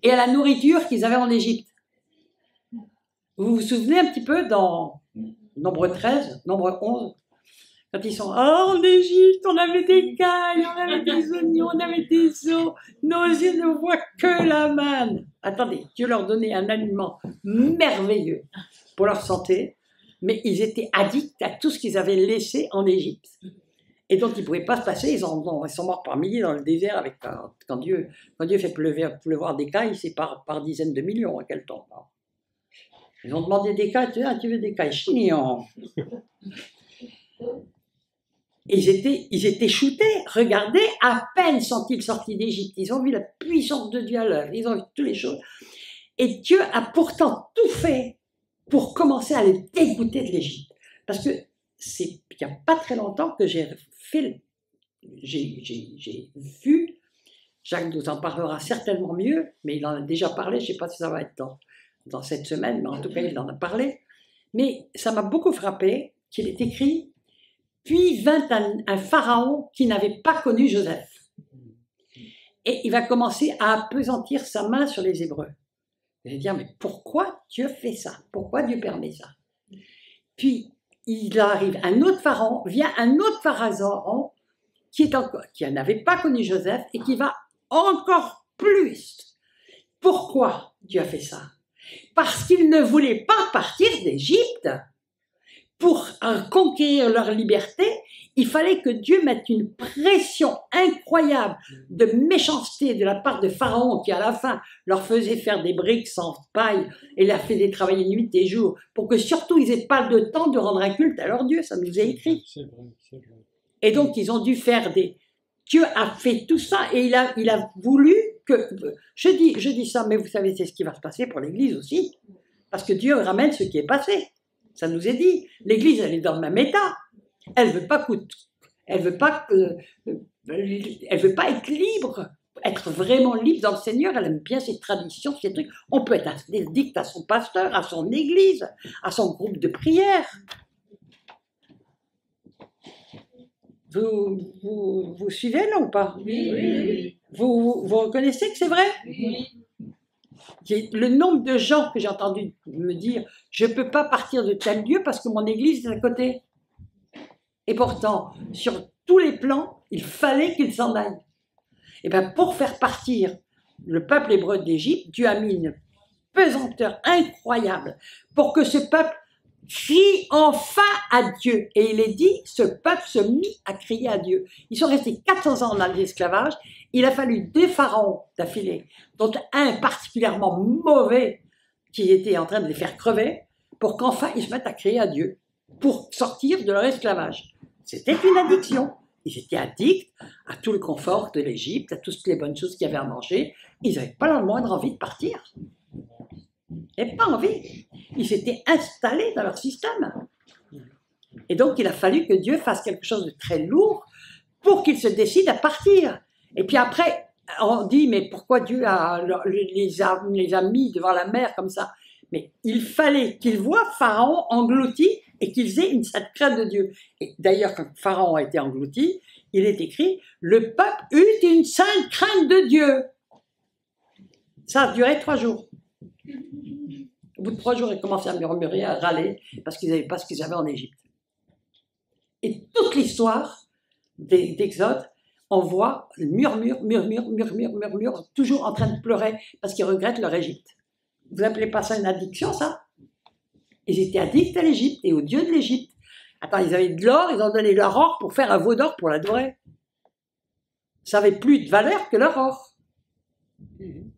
Et à la nourriture qu'ils avaient en Égypte. Vous vous souvenez un petit peu dans Nombre 13, Nombre 11, quand ils sont en Égypte, on avait des cailles, on avait des oignons, on avait des os, nos yeux ne voient que la manne. Attendez, Dieu leur donnait un aliment merveilleux pour leur santé, mais ils étaient addicts à tout ce qu'ils avaient laissé en Égypte. Et donc, ils ne pouvaient pas se passer, ils sont morts par milliers dans le désert. Quand Dieu fait pleuvoir des cailles, c'est par dizaines de millions à quel temps. Ils ont demandé des cailles, tu veux des cailles? Chignon. Ils étaient shootés. Regardez, à peine sont-ils sortis d'Égypte. Ils ont vu la puissance de Dieu à l'œuvre, ils ont vu toutes les choses. Et Dieu a pourtant tout fait pour commencer à les dégoûter de l'Égypte. Parce que il n'y a pas très longtemps que j'ai vu, Jacques nous en parlera certainement mieux, mais il en a déjà parlé, je ne sais pas si ça va être dans cette semaine, mais en tout cas il en a parlé. Mais ça m'a beaucoup frappé qu'il est écrit « Puis vint un pharaon qui n'avait pas connu Joseph. » Et il va commencer à appesantir sa main sur les Hébreux. Vous allez dire « Mais pourquoi Dieu fait ça? Pourquoi Dieu permet ça ?» Puis il arrive un autre pharaon, vient un autre pharaon qui n'avait pas connu Joseph et qui va encore plus. Pourquoi Dieu a fait ça? Parce qu'il ne voulait pas partir d'Égypte. Pour conquérir leur liberté, il fallait que Dieu mette une pression incroyable de méchanceté de la part de Pharaon qui à la fin leur faisait faire des briques sans paille et leur faisait travailler nuit et jour pour que surtout ils n'aient pas le temps de rendre un culte à leur Dieu, ça nous est écrit. C'est vrai, c'est vrai. Et donc ils ont dû faire Dieu a fait tout ça et il a voulu que... Je dis ça, mais vous savez, c'est ce qui va se passer pour l'Église aussi. Parce que Dieu ramène ce qui est passé. Ça nous est dit. L'Église, elle est dans le même état. Elle veut pas Elle veut pas être libre, être vraiment libre dans le Seigneur. Elle aime bien ses traditions, ces trucs. On peut être addict à son pasteur, à son église, à son groupe de prière. Vous suivez là ou pas? Oui. Vous reconnaissez que c'est vrai? Oui. Le nombre de gens que j'ai entendu me dire « je ne peux pas partir de tel lieu parce que mon église est à côté ». Et pourtant, sur tous les plans, il fallait qu'ils s'en aillent. Et bien, pour faire partir le peuple hébreu d'Égypte, Dieu a mis une pesanteur incroyable pour que ce peuple crie enfin à Dieu. Et il est dit, ce peuple se mit à crier à Dieu. Ils sont restés 400 ans dans l'esclavage. Il a fallu 2 pharaons d'affilée, dont un particulièrement mauvais, qui était en train de les faire crever, pour qu'enfin ils se mettent à crier à Dieu, pour sortir de leur esclavage. C'était une addiction. Ils étaient addicts à tout le confort de l'Égypte, à toutes les bonnes choses qu'il y avait à manger. Ils n'avaient pas la moindre envie de partir. Ils n'avaient pas envie. Ils s'étaient installés dans leur système. Et donc, il a fallu que Dieu fasse quelque chose de très lourd pour qu'ils se décident à partir. Et puis après, on dit, mais pourquoi Dieu les a mis devant la mer comme ça? Mais il fallait qu'ils voient Pharaon englouti et qu'ils aient une sainte crainte de Dieu. Et d'ailleurs, quand Pharaon a été englouti, il est écrit « Le peuple eut une sainte crainte de Dieu ». Ça a duré 3 jours. Au bout de 3 jours, ils commençaient à murmurer, à râler, parce qu'ils n'avaient pas ce qu'ils avaient en Égypte. Et toute l'histoire d'Exode, on voit murmure, toujours en train de pleurer, parce qu'ils regrettent leur Égypte. Vous n'appelez pas ça une addiction, ça? Ils étaient addicts à l'Égypte et au Dieu de l'Égypte. Attends, ils avaient de l'or, ils ont donné leur or pour faire un veau d'or pour l'adorer. Ça avait plus de valeur que leur or.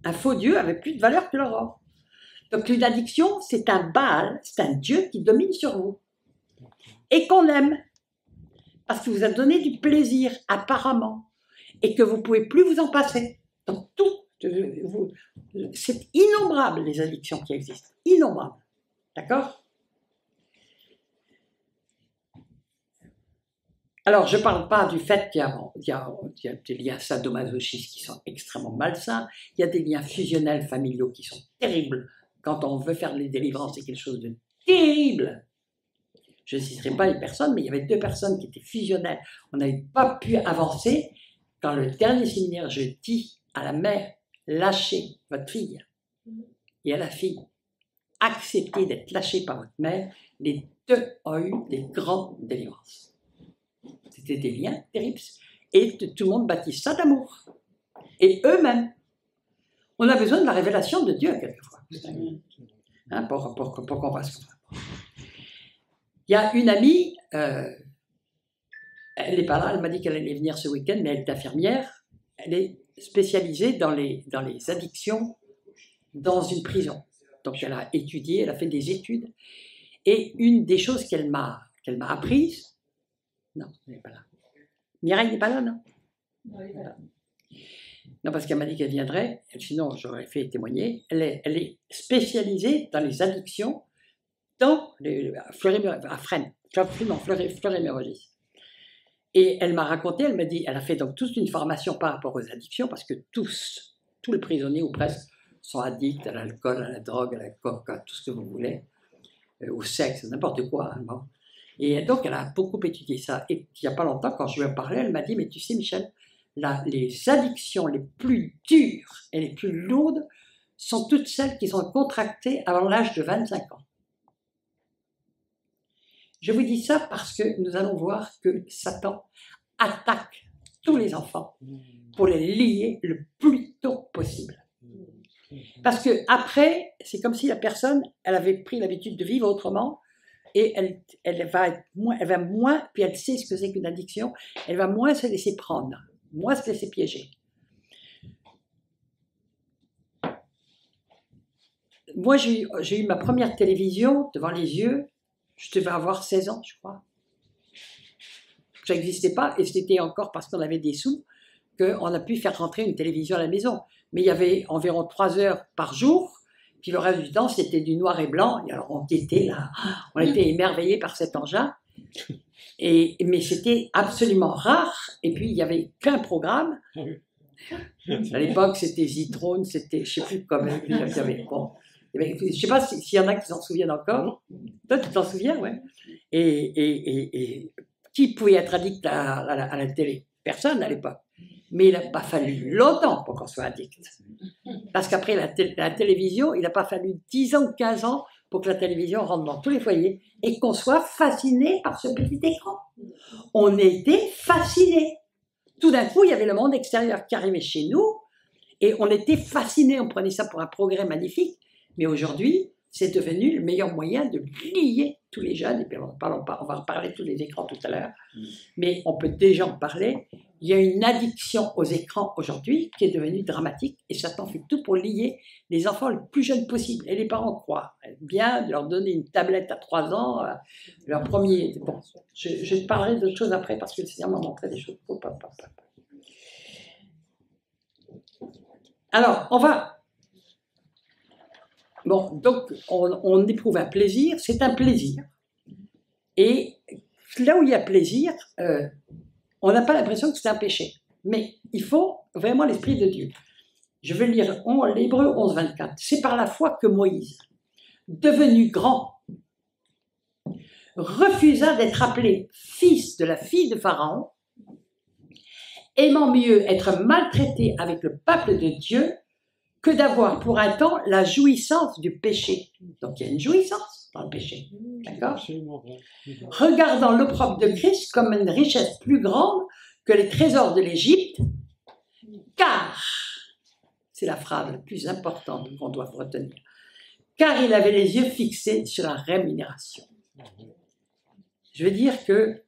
Un faux Dieu avait plus de valeur que leur or. Donc une addiction, c'est un Baal, c'est un Dieu qui domine sur vous. Et qu'on aime. Parce qu'il vous a donné du plaisir, apparemment. Et que vous ne pouvez plus vous en passer. Donc tout, c'est innombrable les addictions qui existent. Innombrable. D'accord? Alors, je ne parle pas du fait qu'il y a des liens sadomasochistes qui sont extrêmement malsains. Il y a des liens fusionnels familiaux qui sont terribles. Quand on veut faire les délivrances, c'est quelque chose de terrible. Je ne citerai pas les personnes, mais il y avait 2 personnes qui étaient fusionnelles. On n'avait pas pu avancer. Dans le dernier séminaire, je dis à la mère, lâchez votre fille. Et à la fille, acceptez d'être lâchée par votre mère. Les 2 ont eu des grandes délivrances. C'était des liens terribles. Et tout le monde baptise ça d'amour. Et eux-mêmes. On a besoin de la révélation de Dieu, quelquefois. Hein, pour qu'on fasse ça. Il y a une amie, elle n'est pas là, elle m'a dit qu'elle allait venir ce week-end, mais elle est infirmière. Elle est spécialisée dans les addictions dans une prison. Donc elle a étudié, elle a fait des études. Et une des choses qu'elle m'a apprises, non, elle n'est pas là. Mireille n'est pas là, non? Non, parce qu'elle m'a dit qu'elle viendrait, sinon j'aurais fait témoigner. Elle est spécialisée dans les addictions dans à Fresnes, fleurémérogis. Et elle m'a raconté, elle m'a dit, elle a fait donc toute une formation par rapport aux addictions, parce que tous les prisonniers ou presque sont addicts à l'alcool, à la drogue, à la coke, à tout ce que vous voulez, au sexe, n'importe quoi. Hein, bon. Et donc elle a beaucoup étudié ça. Et il n'y a pas longtemps, quand je lui ai parlé, elle m'a dit, mais tu sais Michel, les addictions les plus dures et les plus lourdes sont toutes celles qui sont contractées avant l'âge de 25 ans. Je vous dis ça parce que nous allons voir que Satan attaque tous les enfants pour les lier le plus tôt possible. Parce que après, c'est comme si la personne, elle avait pris l'habitude de vivre autrement et elle va moins, puis elle sait ce que c'est qu'une addiction, elle va moins se laisser prendre, moins se laisser piéger. Moi, j'ai eu ma première télévision devant les yeux. Je devais avoir 16 ans, je crois. Ça n'existait pas, et c'était encore parce qu'on avait des sous qu'on a pu faire rentrer une télévision à la maison. Mais il y avait environ 3 heures par jour, puis le reste du temps, c'était du noir et blanc. Et alors, on était là, on était émerveillés par cet engin. Mais c'était absolument rare. Et puis, il n'y avait qu'un programme. Ah oui. À l'époque, c'était Zitrone, c'était, je ne sais plus comment il y avait. Bon, je ne sais pas s'il y en a qui s'en souviennent encore. Toi, tu t'en souviens, ouais. Et qui pouvait être addict à la télé? Personne à l'époque. Mais il n'a pas fallu longtemps pour qu'on soit addict. Parce qu'après la télévision, il n'a pas fallu 10 ans ou 15 ans pour que la télévision rentre dans tous les foyers et qu'on soit fasciné par ce petit écran. On était fascinés. Tout d'un coup, il y avait le monde extérieur qui arrivait chez nous et on était fascinés, on prenait ça pour un progrès magnifique. Mais aujourd'hui, c'est devenu le meilleur moyen de lier tous les jeunes. Et puis, on va reparler de tous les écrans tout à l'heure, mais on peut déjà en parler. Il y a une addiction aux écrans aujourd'hui qui est devenue dramatique et Satan fait tout pour lier les enfants le plus jeunes possible. Et les parents croient bien de leur donner une tablette à 3 ans, leur premier... Bon, je te parlerai d'autres choses après parce que le Seigneur m'a montré des choses. Alors, on va... Bon, donc, on éprouve un plaisir, c'est un plaisir. Et là où il y a plaisir, on n'a pas l'impression que c'est un péché. Mais il faut vraiment l'Esprit de Dieu. Je vais lire l'Hébreu 11, 24. C'est par la foi que Moïse, devenu grand, refusa d'être appelé fils de la fille de Pharaon, aimant mieux être maltraité avec le peuple de Dieu que d'avoir pour un temps la jouissance du péché. Donc il y a une jouissance dans le péché. D'accord ? Regardant l'opprobre de Christ comme une richesse plus grande que les trésors de l'Égypte, car, c'est la phrase la plus importante qu'on doit retenir, car il avait les yeux fixés sur la rémunération. Je veux dire que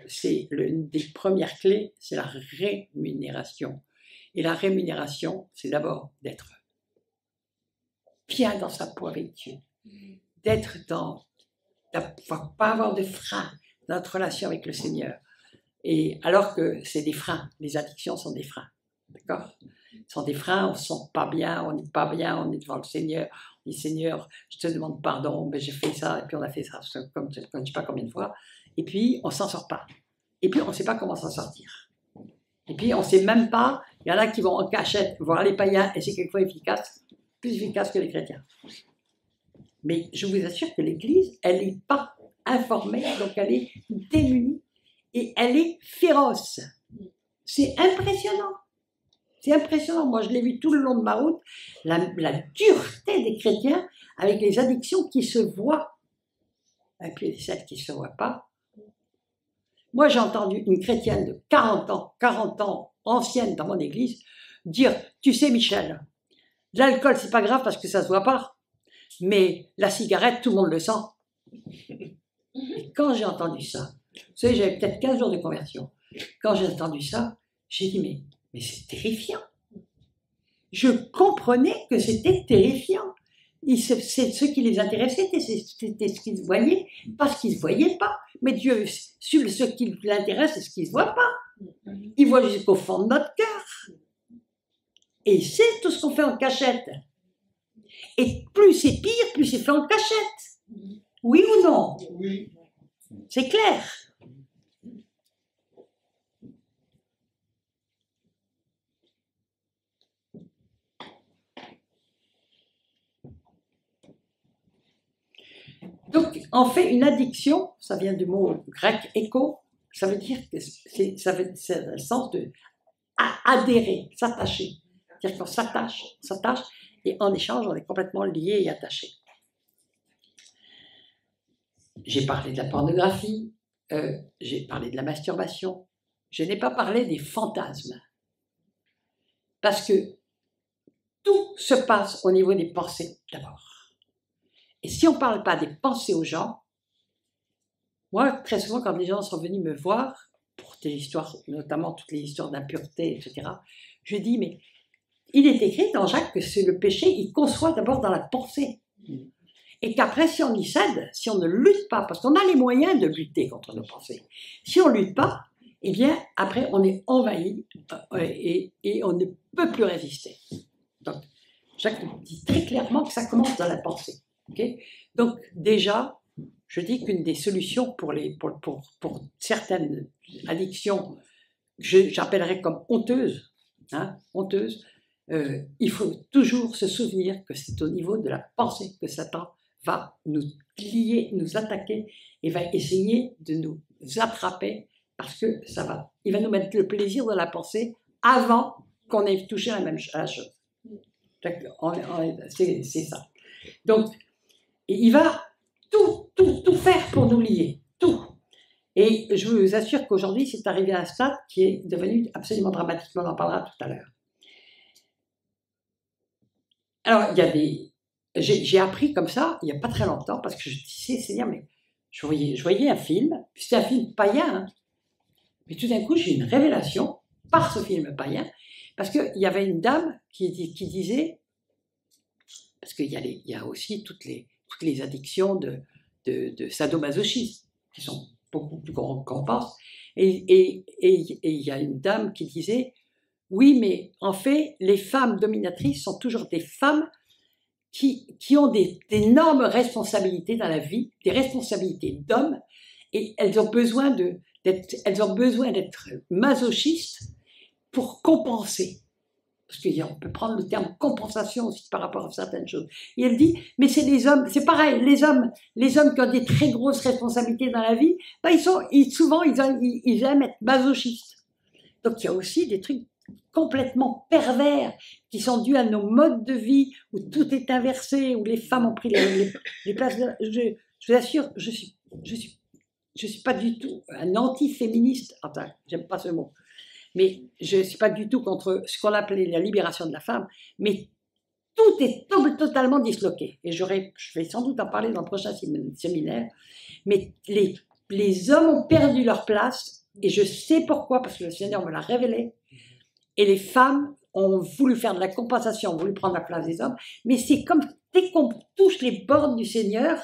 c'est l'une des premières clés, c'est la rémunération. Et la rémunération, c'est d'abord d'être bien dans sa peau avec Dieu, d'être dans, de pas avoir de frein dans notre relation avec le Seigneur. Et alors que c'est des freins, les addictions sont des freins, d'accord ? Ce sont des freins, on ne se sent pas bien, on n'est pas bien, on est devant le Seigneur, on dit Seigneur, je te demande pardon, mais j'ai fait ça, et puis on a fait ça, comme je ne sais pas combien de fois, et puis on ne s'en sort pas. Et puis on ne sait pas comment s'en sortir. Et puis on ne sait même pas, il y en a qui vont en cachette voir les païens, et c'est quelquefois efficace, plus efficace que les chrétiens. Mais je vous assure que l'Église, elle n'est pas informée, donc elle est démunie, et elle est féroce. C'est impressionnant. C'est impressionnant. Moi, je l'ai vu tout le long de ma route, la dureté des chrétiens avec les addictions qui se voient, et puis celles qui ne se voient pas. Moi, j'ai entendu une chrétienne de 40 ans, ancienne dans mon église, dire, tu sais Michel, l'alcool, c'est pas grave parce que ça se voit pas, mais la cigarette, tout le monde le sent. Et quand j'ai entendu ça, vous savez, j'avais peut-être 15 jours de conversion. Quand j'ai entendu ça, j'ai dit, mais c'est terrifiant. Je comprenais que c'était terrifiant. C'est ce qui les intéressait, c'était ce qu'ils voyaient, pas ce qu'ils ne voyaient pas. Mais Dieu, ce qui l'intéresse, c'est ce qui ne se voit pas. Il voit jusqu'au fond de notre cœur. Et c'est tout ce qu'on fait en cachette. Et plus c'est pire, plus c'est fait en cachette. Oui ou non? Oui. C'est clair. Donc, en fait, une addiction, ça vient du mot grec écho, ça veut dire que c'est le sens de adhérer, s'attacher. C'est-à-dire qu'on s'attache, et en échange, on est complètement lié et attaché. J'ai parlé de la pornographie, j'ai parlé de la masturbation, je n'ai pas parlé des fantasmes. Parce que tout se passe au niveau des pensées d'abord. Et si on ne parle pas des pensées aux gens, moi, très souvent, quand les gens sont venus me voir, pour des histoires, notamment toutes les histoires d'impureté, etc., je dis, mais il est écrit dans Jacques que c'est le péché, il conçoit d'abord dans la pensée. Et qu'après, si on y cède, si on ne lutte pas, parce qu'on a les moyens de lutter contre nos pensées, si on ne lutte pas, eh bien, après, on est envahi et on ne peut plus résister. Donc, Jacques dit très clairement que ça commence dans la pensée. Okay? Donc, déjà, je dis qu'une des solutions pour certaines addictions, j'appellerais comme honteuses, hein, honteuses, il faut toujours se souvenir que c'est au niveau de la pensée que Satan va nous lier, nous attaquer et va essayer de nous attraper parce que il va nous mettre le plaisir de la pensée avant qu'on ait touché à la chose. C'est ça. Donc, il va tout faire pour nous lier, tout. Et je vous assure qu'aujourd'hui, c'est arrivé à un stade qui est devenu absolument dramatique, on en parlera tout à l'heure. Alors, j'ai appris comme ça, il n'y a pas très longtemps, parce que je disais, Seigneur, mais je voyais un film, c'était un film païen, hein, mais tout d'un coup, j'ai une révélation par ce film païen, parce qu'il y avait une dame qui disait, parce qu'il y a aussi toutes les addictions de sadomasochisme, qui sont beaucoup plus grandes qu'on pense, et il y a une dame qui disait, oui, mais en fait, les femmes dominatrices sont toujours des femmes qui ont d'énormes responsabilités dans la vie, des responsabilités d'hommes, et elles ont besoin d'être masochistes pour compenser. Parce qu'on peut prendre le terme compensation aussi par rapport à certaines choses. Et elle dit, mais c'est les hommes, c'est pareil, les hommes qui ont des très grosses responsabilités dans la vie, ben souvent ils aiment être masochistes. Donc il y a aussi des trucs complètement pervers qui sont dus à nos modes de vie où tout est inversé, où les femmes ont pris les places. Je vous assure, je suis pas du tout un anti-féministe. Enfin, j'aime pas ce mot. Mais je ne suis pas du tout contre ce qu'on appelait la libération de la femme, mais tout est totalement disloqué. Et je vais sans doute en parler dans le prochain séminaire, mais les hommes ont perdu leur place, et je sais pourquoi, parce que le Seigneur me l'a révélé, et les femmes ont voulu faire de la compensation, ont voulu prendre la place des hommes, mais c'est comme dès qu'on touche les bornes du Seigneur,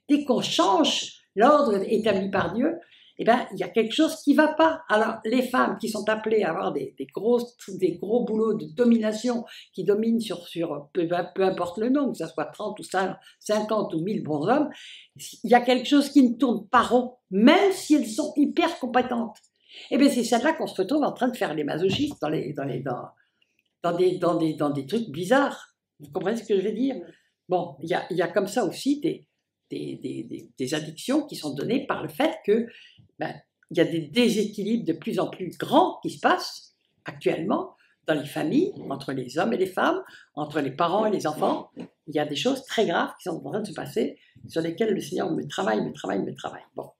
dès qu'on change l'ordre établi par Dieu, eh bien, il y a quelque chose qui ne va pas. Alors, les femmes qui sont appelées à avoir des gros boulots de domination, qui dominent sur peu importe le nombre, que ce soit 30 ou 50 ou 1000 bons hommes, il y a quelque chose qui ne tourne pas rond, même si elles sont hyper compétentes. Eh bien, c'est celle-là qu'on se retrouve en train de faire les masochistes dans des trucs bizarres. Vous comprenez ce que je veux dire? Bon, il y a comme ça aussi des addictions qui sont données par le fait que il y a des déséquilibres de plus en plus grands qui se passent actuellement dans les familles, entre les hommes et les femmes, entre les parents et les enfants. Il y a des choses très graves qui sont en train de se passer, sur lesquelles le Seigneur me travaille. Bon.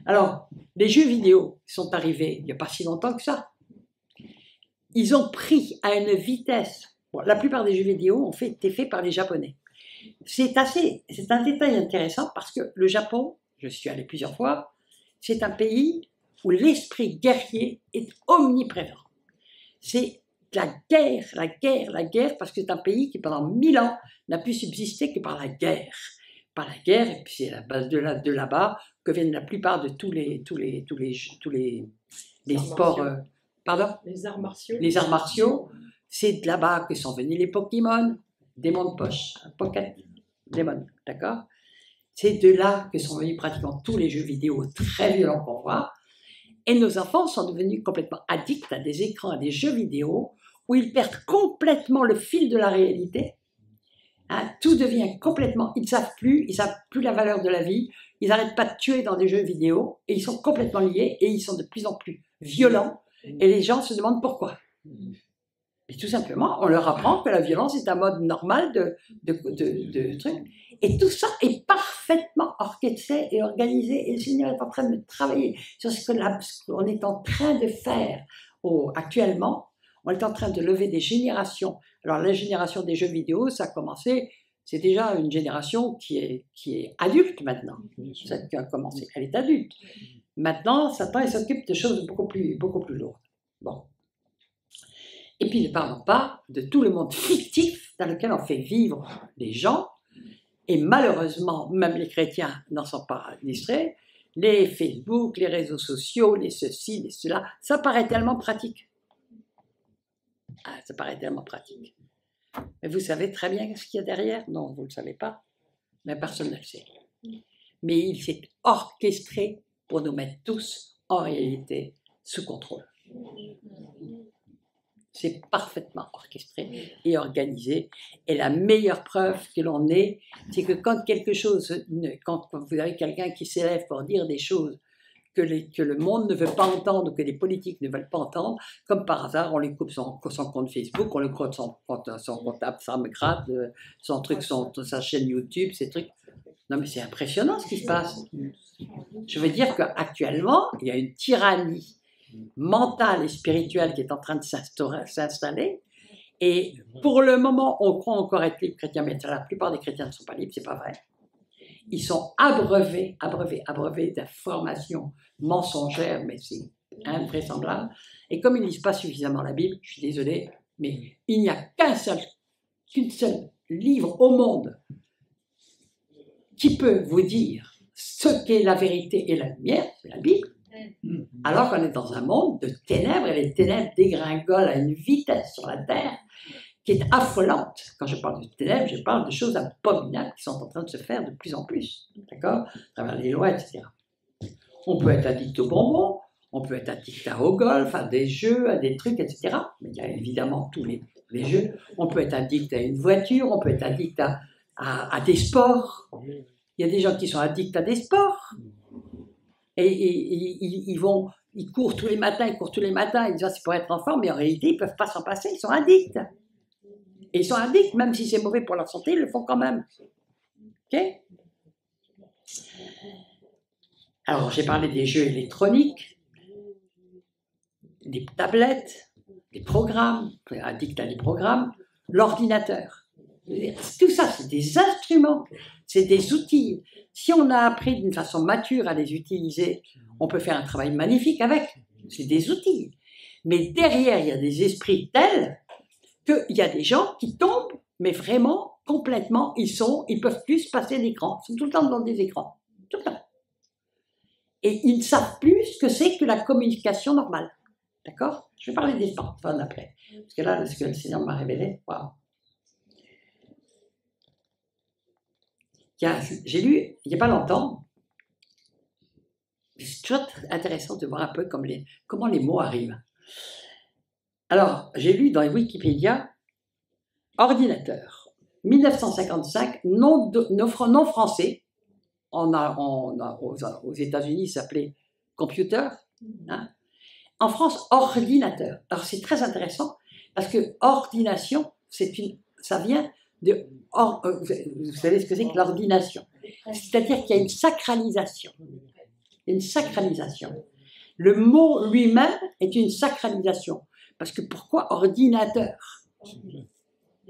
Alors, les jeux vidéo sont arrivés il n'y a pas si longtemps que ça. Ils ont pris à une vitesse. Bon, la plupart des jeux vidéo ont été faits par les Japonais. C'est un détail intéressant parce que le Japon, je suis allé plusieurs fois, c'est un pays où l'esprit guerrier est omniprésent. C'est la guerre, parce que c'est un pays qui pendant 1000 ans n'a pu subsister que par la guerre. Par la guerre, et puis c'est à la base de là-bas que viennent la plupart de tous les sports. Pardon ? Les arts martiaux. Les arts martiaux, c'est de là-bas que sont venus les Pokémon, Démon de poche, Pocket Démon, d'accord ? C'est de là que sont venus pratiquement tous les jeux vidéo très violents qu'on voit. Et nos enfants sont devenus complètement addicts à des écrans, à des jeux vidéo, où ils perdent complètement le fil de la réalité. Hein, tout devient complètement... Ils ne savent plus la valeur de la vie. Ils n'arrêtent pas de tuer dans des jeux vidéo. Et ils sont complètement liés. Et ils sont de plus en plus violents. Et les gens se demandent pourquoi. Et tout simplement, on leur apprend que la violence est un mode normal de trucs. Et tout ça est parfaitement orchestré et organisé. Et le Seigneur est en train de travailler sur ce qu'on est en train de faire actuellement. On est en train de lever des générations. Alors, la génération des jeux vidéo, ça a commencé, c'est déjà une génération qui est adulte maintenant. Celle qui a commencé, elle est adulte. Maintenant, Satan, il s'occupe de choses beaucoup plus lourdes. Bon. Et puis, ne parlons pas de tout le monde fictif dans lequel on fait vivre les gens. Et malheureusement, même les chrétiens n'en sont pas distraits. Les Facebook, les réseaux sociaux, les ceci, les cela, ça paraît tellement pratique. Ah, ça paraît tellement pratique. Mais vous savez très bien ce qu'il y a derrière? Non, vous ne le savez pas. Mais personne ne le sait. mais il s'est orchestré pour nous mettre tous, en réalité, sous contrôle. C'est parfaitement orchestré et organisé. Et la meilleure preuve que l'on ait, c'est que quand vous avez quelqu'un qui s'élève pour dire des choses que le monde ne veut pas entendre, ou que les politiques ne veulent pas entendre, comme par hasard, on lui coupe son compte Facebook, on lui coupe son comptable, ça me gratte, son truc, sa chaîne YouTube, ces trucs. Non mais c'est impressionnant ce qui se passe. Je veux dire qu'actuellement, il y a une tyrannie mentale et spirituelle qui est en train de s'installer. Et pour le moment, on croit encore être libre chrétien, mais la plupart des chrétiens ne sont pas libres, c'est pas vrai. Ils sont abreuvés d'informations mensongères, mais c'est invraisemblable. Et comme ils ne lisent pas suffisamment la Bible, je suis désolé, mais il n'y a qu'un seul livre au monde qui peut vous dire ce qu'est la vérité et la lumière, c'est la Bible. Alors qu'on est dans un monde de ténèbres, et les ténèbres dégringolent à une vitesse sur la terre qui est affolante. Quand je parle de ténèbres, je parle de choses abominables qui sont en train de se faire de plus en plus, d'accord, à travers les lois, etc. On peut être addict aux bonbons, on peut être addict au golf, à des jeux, à des trucs, etc. Mais il y a évidemment tous les jeux. On peut être addict à une voiture, on peut être addict à des sports. Il y a des gens qui sont addicts à des sports. Et ils courent tous les matins, ils disent c'est pour être en forme, mais en réalité, ils ne peuvent pas s'en passer, ils sont addicts. Et ils sont addicts, même si c'est mauvais pour leur santé, ils le font quand même. Ok? Alors, j'ai parlé des jeux électroniques, des tablettes, des programmes, addicts à des programmes, l'ordinateur. Tout ça, c'est des instruments, c'est des outils. Si on a appris d'une façon mature à les utiliser, on peut faire un travail magnifique avec. C'est des outils. Mais derrière, il y a des esprits tels qu'il y a des gens qui tombent, mais vraiment, complètement, ils peuvent plus se passer d'écran. Ils sont tout le temps devant des écrans. Tout le temps. Et ils ne savent plus ce que c'est que la communication normale. D'accord? Je vais parler des smartphones après. Parce que là, ce que le Seigneur m'a révélé, waouh. J'ai lu, il n'y a pas longtemps, c'est toujours intéressant de voir un peu comment les mots arrivent. Alors, j'ai lu dans Wikipédia, ordinateur, 1955, nom français, aux États-Unis, ça s'appelait computer, hein. En France, ordinateur. Alors, c'est très intéressant, parce que ordination, ça vient de... vous savez ce que c'est que l'ordination? C'est-à-dire qu'il y a une sacralisation. Une sacralisation. Le mot lui-même est une sacralisation. Parce que pourquoi ordinateur?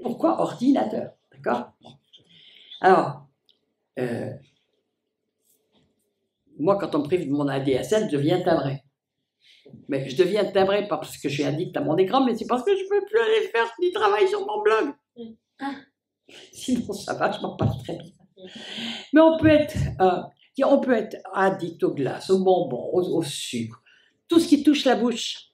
Pourquoi ordinateur? D'accord? Alors, moi, quand on me prive de mon ADSL, je deviens timbré. Mais je deviens timbré pas parce que je suis addict à mon écran, mais c'est parce que je ne peux plus aller faire du travail sur mon blog. Sinon, ça va, je m'en passe très bien. Mais on peut être addict aux glaces, aux bonbons, au sucre, tout ce qui touche la bouche.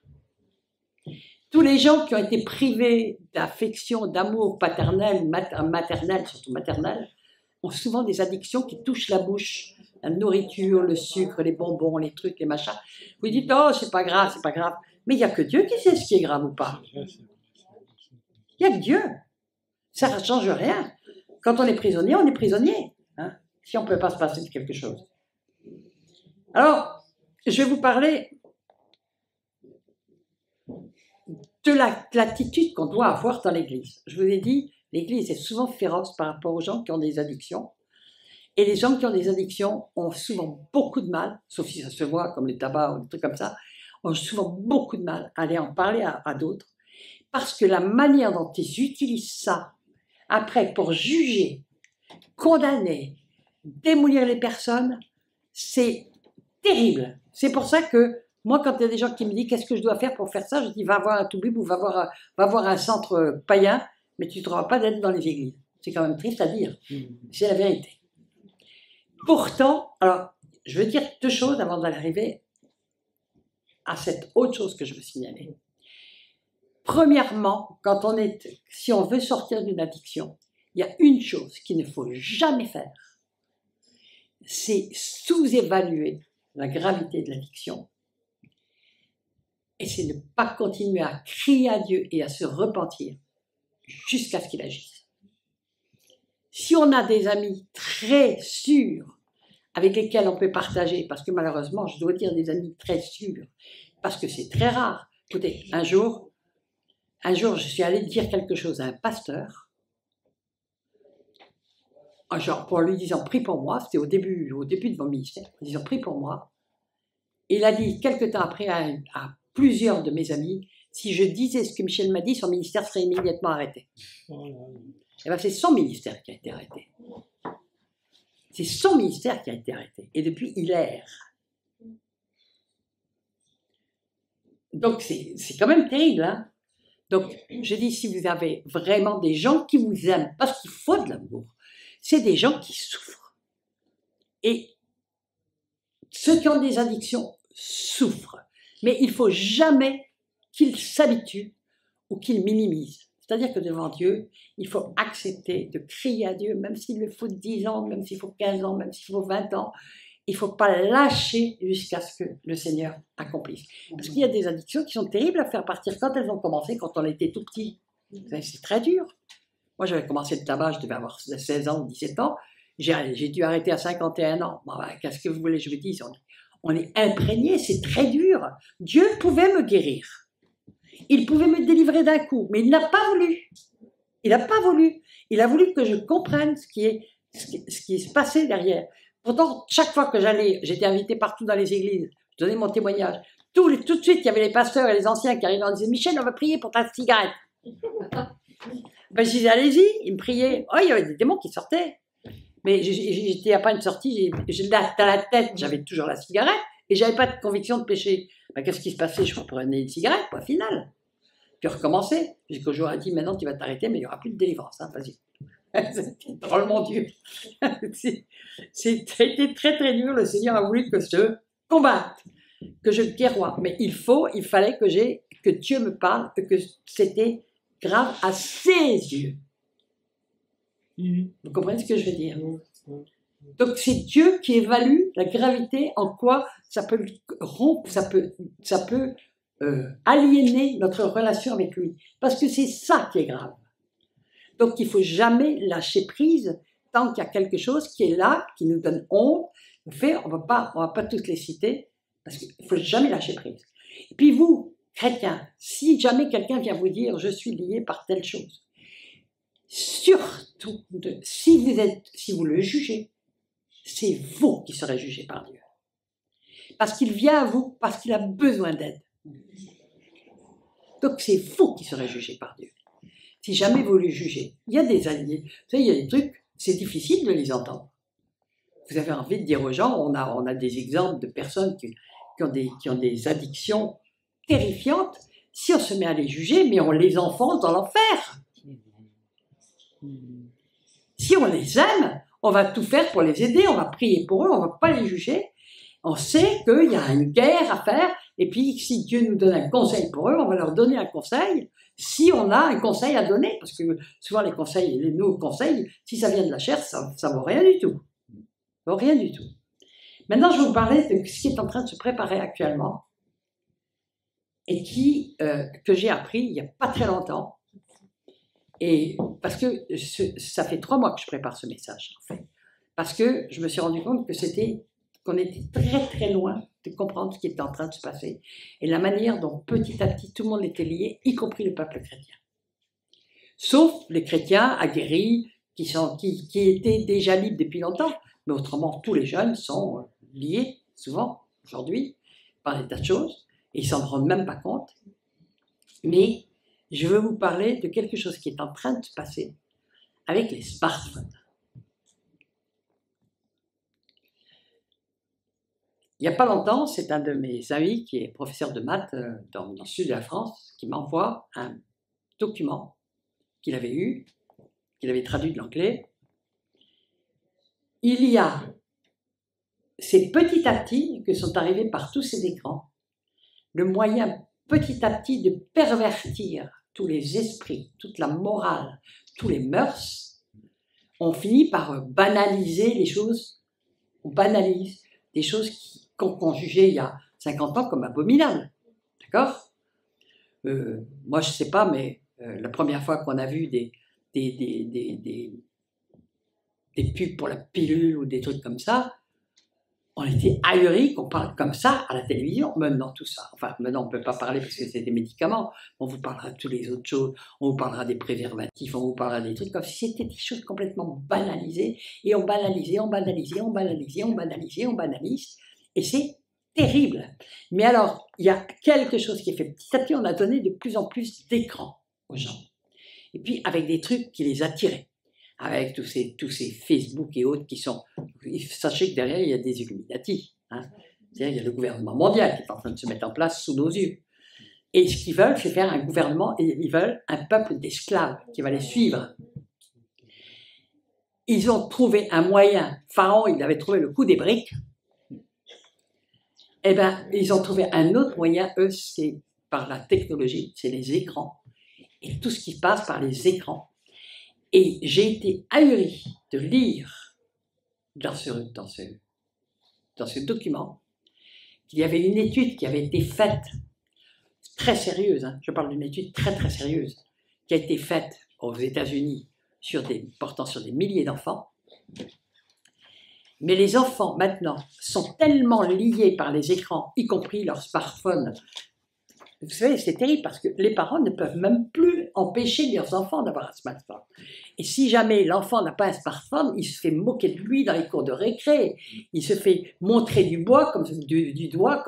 Tous les gens qui ont été privés d'affection, d'amour paternel, maternel, surtout maternel, ont souvent des addictions qui touchent la bouche. La nourriture, le sucre, les bonbons, les trucs, les machins. Vous dites, oh, c'est pas grave, c'est pas grave. Mais il n'y a que Dieu qui sait ce qui est grave ou pas. Il n'y a que Dieu. Ça ne change rien. Quand on est prisonnier, on est prisonnier. Hein, si on ne peut pas se passer de quelque chose. Alors, je vais vous parler de l'attitude qu'on doit avoir dans l'Église. Je vous ai dit, l'Église est souvent féroce par rapport aux gens qui ont des addictions. Et les gens qui ont des addictions ont souvent beaucoup de mal, sauf si ça se voit comme le tabac ou des trucs comme ça, ont souvent beaucoup de mal à aller en parler à d'autres. Parce que la manière dont ils utilisent ça, après pour juger, condamner, démolir les personnes, c'est terrible. C'est pour ça que moi, quand il y a des gens qui me disent qu'est-ce que je dois faire pour faire ça, je dis va voir un toubib ou va voir un centre païen, mais tu ne trouveras pas d'aide dans les églises. C'est quand même triste à dire. C'est la vérité. Pourtant, alors, je veux dire deux choses avant d'arriver à cette autre chose que je veux signaler. Premièrement, si on veut sortir d'une addiction, il y a une chose qu'il ne faut jamais faire. c'est sous-évaluer la gravité de l'addiction et c'est ne pas continuer à crier à Dieu et à se repentir jusqu'à ce qu'il agisse. Si on a des amis très sûrs avec lesquels on peut partager, parce que malheureusement, je dois dire des amis très sûrs, parce que c'est très rare. Écoutez, un jour, je suis allée dire quelque chose à un pasteur, genre pour lui disant prie pour moi, c'était au début de mon ministère, en disant prie pour moi. Et il a dit quelque temps après à plusieurs de mes amis, si je disais ce que Michel m'a dit, son ministère serait immédiatement arrêté. Et bien c'est son ministère qui a été arrêté. C'est son ministère qui a été arrêté. Et depuis, il erre. Donc c'est quand même terrible, hein. Donc je dis, si vous avez vraiment des gens qui vous aiment, parce qu'il faut de l'amour, c'est des gens qui souffrent. Et ceux qui ont des addictions souffrent. Mais il ne faut jamais qu'ils s'habituent ou qu'ils minimisent. C'est-à-dire que devant Dieu, il faut accepter de crier à Dieu, même s'il le faut 10 ans, même s'il faut 15 ans, même s'il faut 20 ans. Il ne faut pas lâcher jusqu'à ce que le Seigneur accomplisse. Parce qu'il y a des addictions qui sont terribles à faire partir quand elles ont commencé, quand on était tout petit. C'est très dur. Moi, j'avais commencé le tabac, je devais avoir 16 ans ou 17 ans. J'ai dû arrêter à 51 ans. Bon, ben, qu'est-ce que vous voulez que je vous dise? On est imprégné, c'est très dur. Dieu pouvait me guérir. Il pouvait me délivrer d'un coup, mais il n'a pas voulu. Il n'a pas voulu. Il a voulu que je comprenne ce qui se passait derrière. Pourtant, chaque fois que j'étais invitée partout dans les églises, je donnais mon témoignage. Tout de suite, il y avait les pasteurs et les anciens qui arrivaient en disant « Michel, on va prier pour ta cigarette. » Ben, je disais « Allez-y », ils me priaient. Oh, il y avait des démons qui sortaient. Mais j'étais à pas une sortie, dans la tête, j'avais toujours la cigarette et j'avais pas de conviction de péché. Ben, qu'est-ce qui se passait? Je reprenais une cigarette, point final. Puis recommencer, jusqu'au jour où il a dit maintenant tu vas t'arrêter, mais il n'y aura plus de délivrance, hein, vas-y. C'était drôle, mon Dieu. C'était très très dur, le Seigneur a voulu que je combatte, que je guéroie. Mais il fallait que Dieu me parle, que c'était grave à ses yeux. Vous comprenez ce que je veux dire? Donc c'est Dieu qui évalue la gravité, en quoi ça peut rompre, ça peut aliéner notre relation avec lui. Parce que c'est ça qui est grave. Donc il ne faut jamais lâcher prise tant qu'il y a quelque chose qui est là, qui nous donne honte. On ne va pas tous les citer, parce qu'il ne faut jamais lâcher prise. Et puis vous, chrétiens, si jamais quelqu'un vient vous dire « je suis lié par telle chose », surtout, si vous le jugez, c'est vous qui serez jugé par Dieu. Parce qu'il vient à vous, parce qu'il a besoin d'aide. Donc c'est vous qui serez jugé par Dieu. Si jamais vous le jugez, il y a des alliés. Vous savez, il y a des trucs, c'est difficile de les entendre. Vous avez envie de dire aux gens, on a des exemples de personnes qui ont des addictions terrifiantes. Si on se met à les juger, mais on les enfonce dans l'enfer. Si on les aime, on va tout faire pour les aider, on va prier pour eux, on ne va pas les juger. On sait qu'il y a une guerre à faire, et puis si Dieu nous donne un conseil pour eux, on va leur donner un conseil, si on a un conseil à donner, parce que souvent nos conseils, si ça vient de la chair, ça ne vaut rien du tout. Ça vaut rien du tout. Maintenant, je vais vous parler de ce qui est en train de se préparer actuellement, et que j'ai appris il n'y a pas très longtemps. Et parce que ça fait 3 mois que je prépare ce message, en fait. Parce que je me suis rendu compte qu'on était très très loin de comprendre ce qui était en train de se passer et la manière dont petit à petit tout le monde était lié, y compris le peuple chrétien. Sauf les chrétiens aguerris qui étaient déjà libres depuis longtemps, mais autrement tous les jeunes sont liés souvent aujourd'hui par des tas de choses et ils ne s'en rendent même pas compte. Mais je veux vous parler de quelque chose qui est en train de se passer avec les smartphones. Il n'y a pas longtemps, c'est un de mes amis qui est professeur de maths dans le sud de la France qui m'envoie un document qu'il avait eu, qu'il avait traduit de l'anglais. Il y a, c'est petit à petit que sont arrivés par tous ces écrans, le moyen petit à petit de pervertir tous les esprits, toute la morale, tous les mœurs. On finit par banaliser les choses On banalise des choses qu'on jugeait il y a 50 ans comme abominables. D'accord? Moi, je ne sais pas, mais la première fois qu'on a vu des pubs pour la pilule ou des trucs comme ça, on était ahuris qu'on parle comme ça à la télévision. Maintenant, tout ça. Enfin, maintenant, on ne peut pas parler parce que c'est des médicaments. On vous parlera de toutes les autres choses. On vous parlera des préservatifs. On vous parlera des trucs comme si c'était des choses complètement banalisées. Et on banalisait, on banalisait, on banalisait, on banalisait, on banalise. Et c'est terrible. Mais alors, il y a quelque chose qui est fait. Petit à petit, on a donné de plus en plus d'écran aux gens. Et puis, avec des trucs qui les attiraient. Avec tous ces Facebook et autres qui sont... Sachez que derrière, il y a des Illuminati. Hein. C'est-à-dire, il y a le gouvernement mondial qui est en train de se mettre en place sous nos yeux. Et ce qu'ils veulent, c'est faire un gouvernement, et ils veulent un peuple d'esclaves qui va les suivre. Ils ont trouvé un moyen. Pharaon, il avait trouvé le coup des briques. Eh bien, ils ont trouvé un autre moyen. Eux, c'est par la technologie, c'est les écrans. Et tout ce qui passe par les écrans. Et j'ai été ahuri de lire dans ce document qu'il y avait une étude qui avait été faite, très sérieuse, hein, je parle d'une étude très très sérieuse, qui a été faite aux États-Unis portant sur des milliers d'enfants. Mais les enfants maintenant sont tellement liés par les écrans, y compris leur smartphone. Vous savez, c'est terrible parce que les parents ne peuvent même plus empêcher leurs enfants d'avoir un smartphone. Et si jamais l'enfant n'a pas un smartphone, il se fait moquer de lui dans les cours de récré. Il se fait montrer du doigt comme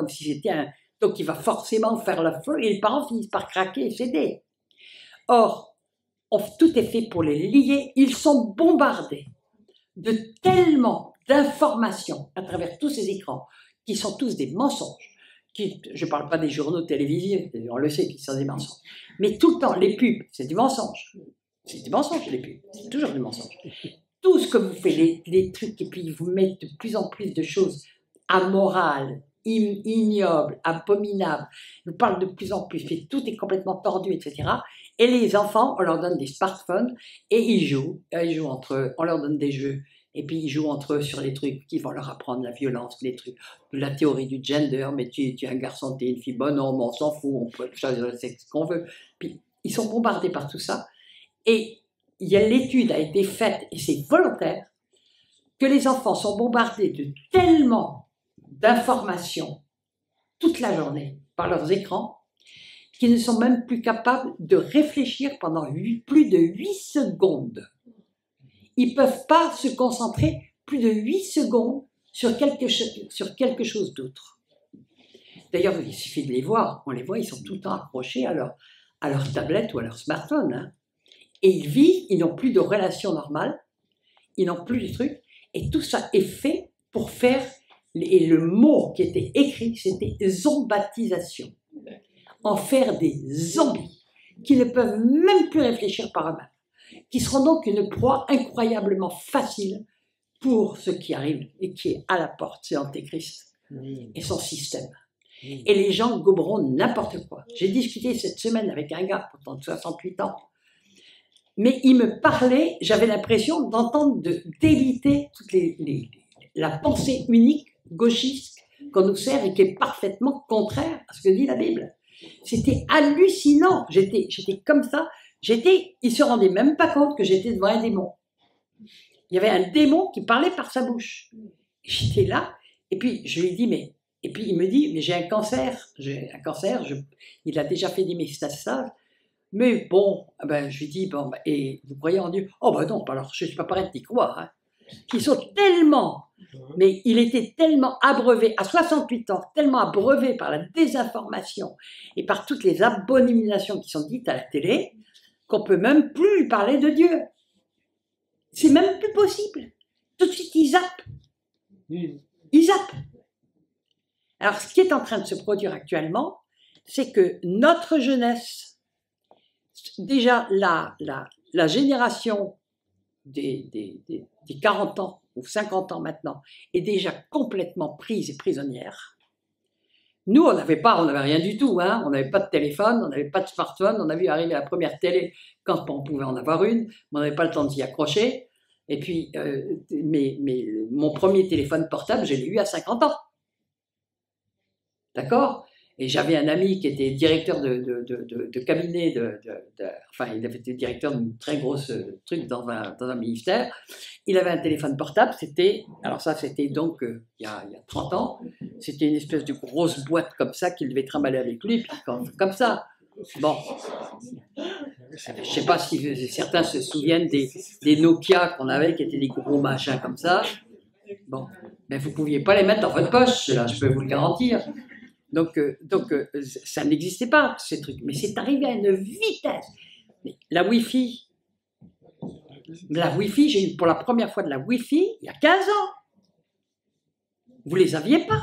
si c'était un... Donc il va forcément faire le feu et les parents finissent par craquer et céder. Or, tout est fait pour les lier. Ils sont bombardés de tellement d'informations à travers tous ces écrans qui sont tous des mensonges. Je ne parle pas des journaux télévisés, on le sait qu'ils sont des mensonges. Mais tout le temps, les pubs, c'est du mensonge. C'est du mensonge, les pubs. C'est toujours du mensonge. Tout ce que vous faites, les trucs, et puis ils vous mettent de plus en plus de choses amorales, ignobles, abominables. Ils vous parlent de plus en plus, et tout est complètement tordu, etc. Et les enfants, on leur donne des smartphones et ils jouent entre eux, on leur donne des jeux. Et puis ils jouent entre eux sur les trucs qui vont leur apprendre la violence, les trucs, la théorie du gender, mais tu es un garçon, tu es une fille, bon non, on s'en fout, on peut choisir le sexe qu'on veut. Puis ils sont bombardés par tout ça. Et l'étude a été faite, et c'est volontaire, que les enfants sont bombardés de tellement d'informations toute la journée par leurs écrans qu'ils ne sont même plus capables de réfléchir pendant plus de 8 secondes. Ils ne peuvent pas se concentrer plus de 8 secondes sur quelque chose d'autre. D'ailleurs, il suffit de les voir. On les voit, ils sont tout le temps accrochés à leur tablette ou à leur smartphone. Hein. Et ils vivent, ils n'ont plus de relations normales, ils n'ont plus de trucs. Et tout ça est fait pour faire... Et le mot qui était écrit, c'était zombatisation. En faire des zombies qui ne peuvent même plus réfléchir par eux-mêmes. Qui seront donc une proie incroyablement facile pour ce qui arrive et qui est à la porte, c'est Antéchrist et son système. Et les gens goberont n'importe quoi. J'ai discuté cette semaine avec un gars, pourtant de 68 ans, mais il me parlait, j'avais l'impression d'entendre déliter toute la pensée unique, gauchiste, qu'on nous sert et qui est parfaitement contraire à ce que dit la Bible. C'était hallucinant, j'étais comme ça. Ils ne se rendaient même pas compte que j'étais devant un démon. Il y avait un démon qui parlait par sa bouche. J'étais là, et puis je lui dis, et puis il me dit, mais j'ai un cancer, il a déjà fait des métastases, mais bon, je lui dis, bon, et vous croyez en Dieu? Oh ben non, alors je ne suis pas prête d'y croire. Hein. Ils sont tellement, mais il était tellement abreuvé, à 68 ans, tellement abreuvé par la désinformation et par toutes les abominations qui sont dites à la télé, qu'on ne peut même plus lui parler de Dieu. C'est même plus possible. Tout de suite, il zappe. Il zappe. Alors, ce qui est en train de se produire actuellement, c'est que notre jeunesse, déjà la génération des 40 ans ou 50 ans maintenant, est déjà complètement prise et prisonnière. Nous, on n'avait rien du tout, hein. On n'avait pas de téléphone, on n'avait pas de smartphone, on a vu arriver la première télé quand on pouvait en avoir une, mais on n'avait pas le temps d'y accrocher. Et puis, mon premier téléphone portable, je l'ai eu à 50 ans. D'accord? Et j'avais un ami qui était directeur de cabinet, enfin, il avait été directeur d'une très grosse truc dans un ministère. Il avait un téléphone portable, alors ça, c'était donc il y a 30 ans, c'était une espèce de grosse boîte comme ça qu'il devait trimballer avec lui, puis comme ça. Bon, je ne sais pas si certains se souviennent des Nokia qu'on avait, qui étaient des gros machins comme ça. Bon, mais vous ne pouviez pas les mettre dans votre poche, là, je peux vous le garantir. Donc ça n'existait pas, ces trucs. Mais c'est arrivé à une vitesse. La Wi-Fi, j'ai eu pour la première fois de la Wi-Fi il y a 15 ans. Vous ne les aviez pas.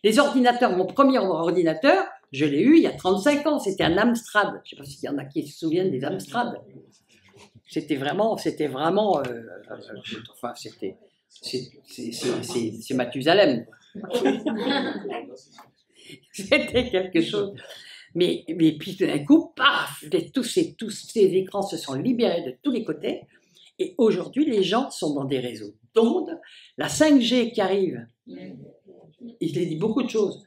Les ordinateurs, mon premier ordinateur, je l'ai eu il y a 35 ans. C'était un Amstrad. Je ne sais pas s'il y en a qui se souviennent des Amstrad. C'était vraiment enfin, c'est Mathusalem. C'était quelque chose. Mais puis tout d'un coup, paf, tous ces écrans se sont libérés de tous les côtés. Et aujourd'hui, les gens sont dans des réseaux d'ondes. La 5G qui arrive, il dit beaucoup de choses.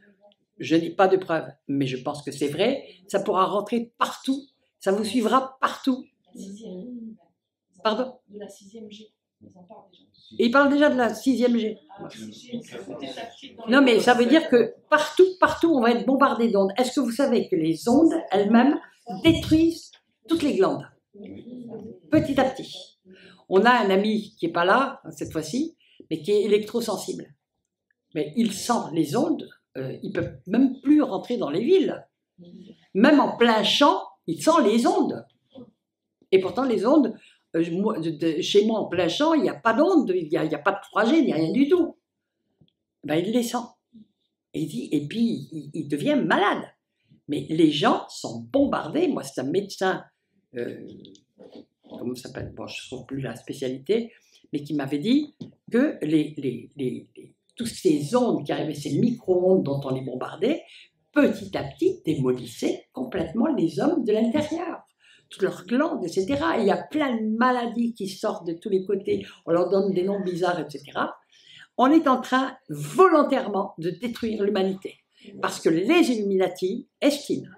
Je n'ai pas de preuves, mais je pense que c'est vrai. Ça pourra rentrer partout. Ça vous suivra partout. Pardon? De la 6e G. Et il parle déjà de la 6e G. Non, mais ça veut dire que partout, on va être bombardé d'ondes. Est-ce que vous savez que les ondes elles-mêmes détruisent toutes les glandes, petit à petit? On a un ami qui n'est pas là, cette fois-ci, mais qui est électrosensible. Mais il sent les ondes, il ne peut même plus rentrer dans les villes. Même en plein champ, il sent les ondes. Et pourtant, les ondes, chez moi en plein champ, il n'y a pas d'ondes, il n'y a pas de 3G, il n'y a rien du tout. Ben, il les sent. Et puis, il devient malade. Mais les gens sont bombardés. Moi, c'est un médecin, comment ça s'appelle? Bon, je ne trouve plus la spécialité, mais qui m'avait dit que toutes ces ondes qui arrivaient, ces micro-ondes dont on les bombardait, petit à petit démolissaient complètement les hommes de l'intérieur. Toutes leurs glandes, etc. Et il y a plein de maladies qui sortent de tous les côtés. On leur donne des noms bizarres, etc. On est en train volontairement de détruire l'humanité. Parce que les Illuminati estiment,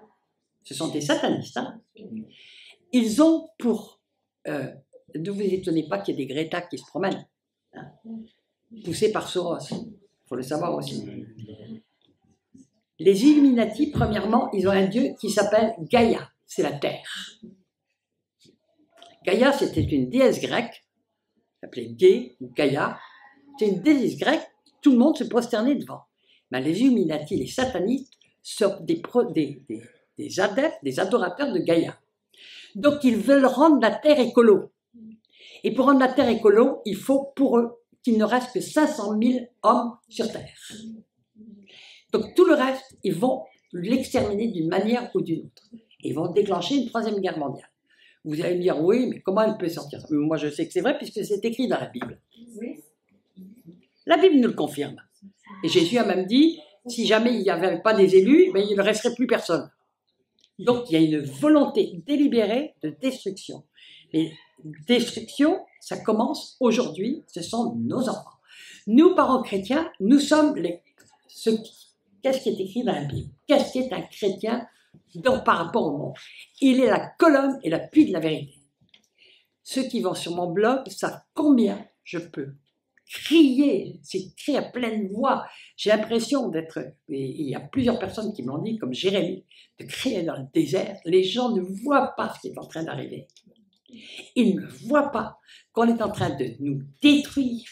ce sont des satanistes, hein, ils ont pour... ne vous étonnez pas qu'il y ait des Greta qui se promènent, hein, poussés par Soros, il faut le savoir aussi. Les Illuminati, premièrement, ils ont un dieu qui s'appelle Gaïa, c'est la Terre. Gaïa, c'était une déesse grecque, s'appelait Gé ou Gaïa, c'est une déesse grecque, tout le monde se prosternait devant. Mais les Illuminati, les satanistes, sont des adeptes, des adorateurs de Gaïa. Donc ils veulent rendre la Terre écolo. Et pour rendre la Terre écolo, il faut pour eux qu'il ne reste que 500 000 hommes sur Terre. Donc tout le reste, ils vont l'exterminer d'une manière ou d'une autre. Ils vont déclencher une 3e guerre mondiale. Vous allez me dire, oui, mais comment elle peut sortir? Moi, je sais que c'est vrai puisque c'est écrit dans la Bible. La Bible nous le confirme. Et Jésus a même dit, si jamais il n'y avait pas des élus, ben, il ne resterait plus personne. Donc, il y a une volonté délibérée de destruction. Et destruction, ça commence aujourd'hui, ce sont nos enfants. Nous, parents chrétiens, nous sommes qu'est-ce qui est écrit dans la Bible? Qu'est-ce qui est un chrétien par rapport au monde? Il est la colonne et l'appui de la vérité. Ceux qui vont sur mon blog savent combien je peux crier, c'est crier à pleine voix. J'ai l'impression d'être, et il y a plusieurs personnes qui m'ont dit, comme Jérémie, de crier dans le désert. Les gens ne voient pas ce qui est en train d'arriver. Ils ne voient pas qu'on est en train de nous détruire,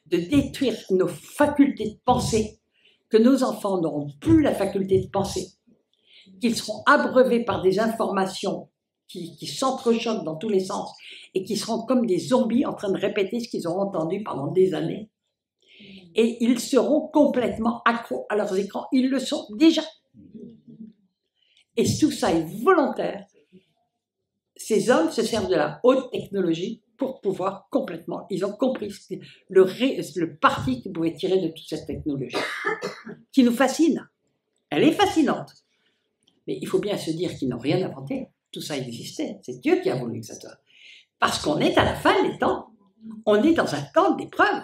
de détruire nos facultés de penser, que nos enfants n'auront plus la faculté de penser, qu'ils seront abreuvés par des informations qui s'entrechoquent dans tous les sens et qui seront comme des zombies en train de répéter ce qu'ils ont entendu pendant des années. Et ils seront complètement accros à leurs écrans. Ils le sont déjà. Et tout ça est volontaire. Ces hommes se servent de la haute technologie pour pouvoir complètement... Ils ont compris le parti qu'ils pouvaient tirer de toute cette technologie, qui nous fascine. Elle est fascinante. Mais il faut bien se dire qu'ils n'ont rien inventé. Tout ça existait. C'est Dieu qui a voulu que ça soit. Parce qu'on est à la fin des temps. On est dans un temps d'épreuve.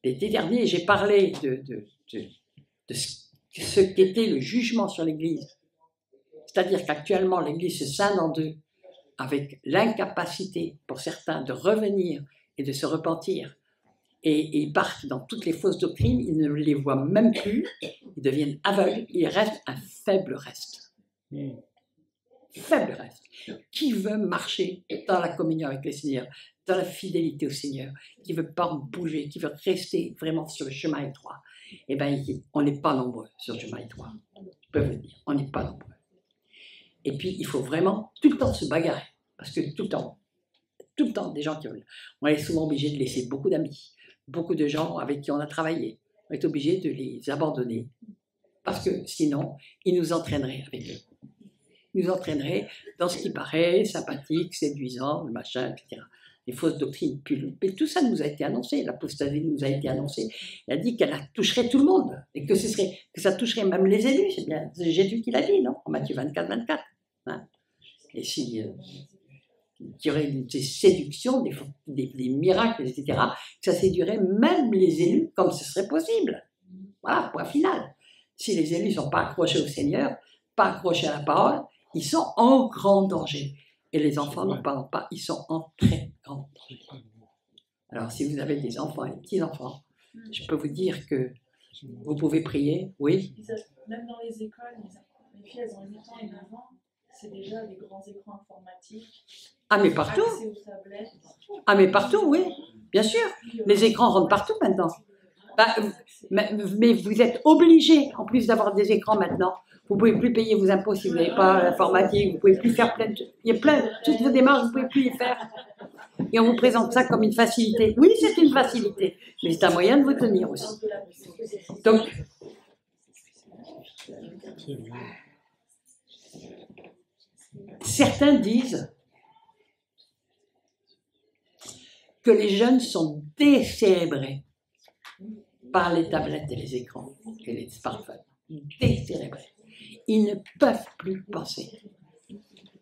L'été dernier, j'ai parlé de ce qu'était le jugement sur l'Église. C'est-à-dire qu'actuellement, l'Église se scinde en deux, avec l'incapacité pour certains de revenir et de se repentir. Et ils partent dans toutes les fausses doctrines, ils ne les voient même plus, ils deviennent aveugles, il reste un faible reste. Faible reste. Qui veut marcher dans la communion avec le Seigneur, dans la fidélité au Seigneur, qui ne veut pas bouger, qui veut rester vraiment sur le chemin étroit, eh bien, on n'est pas nombreux sur le chemin étroit. Je peux vous le dire, on n'est pas nombreux. Et puis, il faut vraiment tout le temps se bagarrer, parce que tout le temps, des gens qui veulent. On est souvent obligé de laisser beaucoup d'amis, beaucoup de gens avec qui on a travaillé. On est obligé de les abandonner, parce que sinon, ils nous entraîneraient avec eux. Nous entraînerait dans ce qui paraît sympathique, séduisant, le machin, etc. Les fausses doctrines. Mais tout ça nous a été annoncé. L'apostasie nous a été annoncée. Elle a dit qu'elle toucherait tout le monde et que ça toucherait même les élus. C'est bien Jésus qui l'a dit, non? En Matthieu 24, 24. Hein? Et si qu'il y aurait des séductions, des miracles, etc., que ça séduirait même les élus comme ce serait possible. Voilà, point final. Si les élus ne sont pas accrochés au Seigneur, pas accrochés à la parole, ils sont en grand danger. Et les enfants, n'en parlons pas, ils sont en très grand danger. Alors, si vous avez des enfants et des petits-enfants, je peux vous dire que vous pouvez prier, oui. Même dans les écoles, les filles, elles ont 8 ans et 9 ans, c'est déjà des grands écrans informatiques. Ah, mais partout. Accès aux tablettes. Ah, mais partout, oui, bien sûr. Les écrans rentrent partout maintenant. Bah, mais vous êtes obligés, en plus d'avoir des écrans maintenant. Vous ne pouvez plus payer vos impôts si vous n'avez pas l'informatique, vous ne pouvez plus faire plein de... Il y a plein, toutes vos démarches, vous ne pouvez plus les faire. Et on vous présente ça comme une facilité. Oui, c'est une facilité, mais c'est un moyen de vous tenir aussi. Donc, certains disent que les jeunes sont décérébrés par les tablettes et les écrans et les smartphones. Décérébrés. Ils ne peuvent plus penser.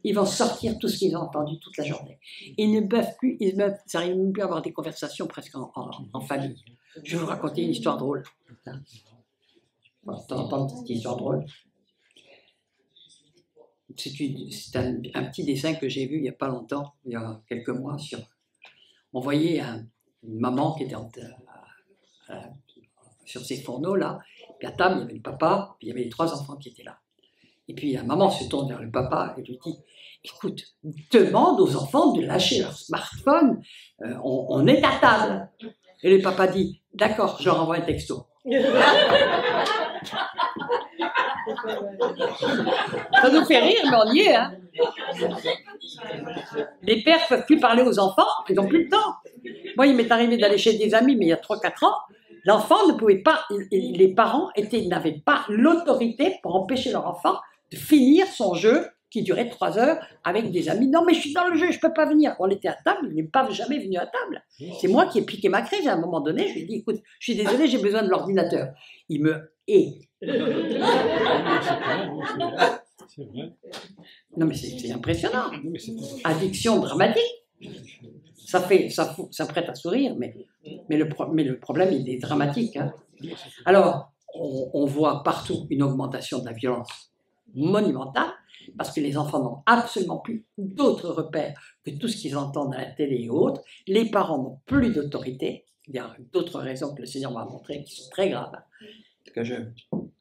Ils vont sortir tout ce qu'ils ont entendu toute la journée. Ils ne peuvent plus, ils n'arrivent même plus à avoir des conversations presque en famille. Je vais vous raconter une histoire drôle. Vous entendre cette histoire drôle. C'est un petit dessin que j'ai vu il n'y a pas longtemps, il y a quelques mois. On voyait une maman qui était sur ces fourneaux-là. Puis à table, il y avait le papa, puis il y avait les 3 enfants qui étaient là. Et puis la maman se tourne vers le papa et lui dit « Écoute, demande aux enfants de lâcher leur smartphone, on est à table. » Et le papa dit « D'accord, je leur envoie un texto. » Ça nous fait rire, mais on y est. Hein. Les pères ne peuvent plus parler aux enfants, ils n'ont plus le temps. Moi, il m'est arrivé d'aller chez des amis, mais il y a 3-4 ans, l'enfant ne pouvait pas, les parents n'avaient pas l'autorité pour empêcher leur enfant de finir son jeu qui durait 3 heures avec des amis. Non, mais je suis dans le jeu, je ne peux pas venir. On était à table, il n'est pas jamais venu à table. C'est moi qui ai piqué ma crise à un moment donné. Je lui ai dit, écoute, je suis désolé, j'ai besoin de l'ordinateur. Il me hait. C'est vrai. Non, mais c'est impressionnant. Addiction dramatique. Ça prête à sourire, mais le problème, il est dramatique. Hein. Alors, on voit partout une augmentation de la violence monumentale, parce que les enfants n'ont absolument plus d'autres repères que tout ce qu'ils entendent à la télé et autres. Les parents n'ont plus d'autorité. Il y a d'autres raisons que le Seigneur m'a montrées qui sont très graves, que je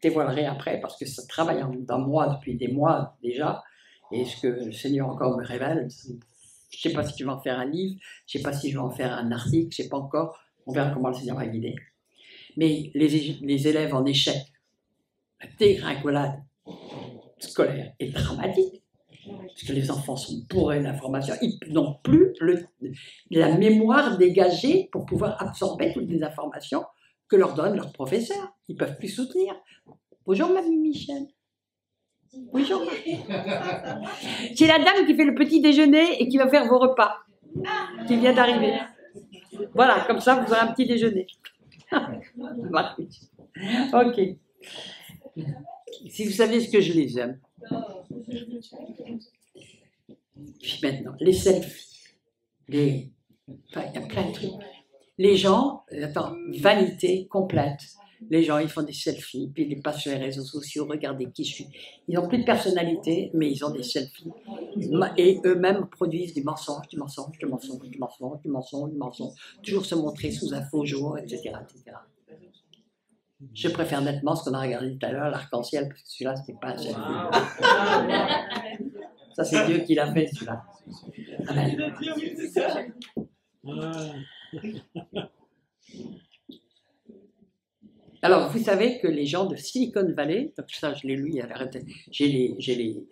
dévoilerai après, parce que ça travaille dans moi depuis des mois déjà, et ce que le Seigneur encore me révèle, je ne sais pas si je vais en faire un livre, je ne sais pas si je vais en faire un article, je ne sais pas encore, on verra comment le Seigneur va guider. Mais les élèves en échec, la dégringolade scolaire est dramatique, parce que les enfants sont bourrés d'informations, ils n'ont plus la mémoire dégagée pour pouvoir absorber toutes les informations que leur donne leur professeur. Ils ne peuvent plus soutenir. Bonjour, Mamie Michel. Bonjour. C'est la dame qui fait le petit déjeuner et qui va faire vos repas, qui vient d'arriver. Voilà, comme ça, vous aurez un petit déjeuner. Ok. Si vous saviez ce que je les aime. Puis maintenant, les selfies, les Enfin, il y a plein de trucs. Les gens, attends, vanité complète. Les gens, ils font des selfies, puis ils les passent sur les réseaux sociaux, regardez qui je suis. Ils n'ont plus de personnalité, mais ils ont des selfies. Et eux-mêmes produisent du mensonge, du mensonge, du mensonge, du mensonge, du mensonge, du mensonge. Toujours se montrer sous un faux jour, etc., etc. Je préfère nettement ce qu'on a regardé tout à l'heure, l'arc-en-ciel, parce que celui-là, c'était pas un selfie. Ça, c'est Dieu qui l'a fait, celui-là. Amen. Alors, vous savez que les gens de Silicon Valley, donc ça je l'ai lu, j'ai les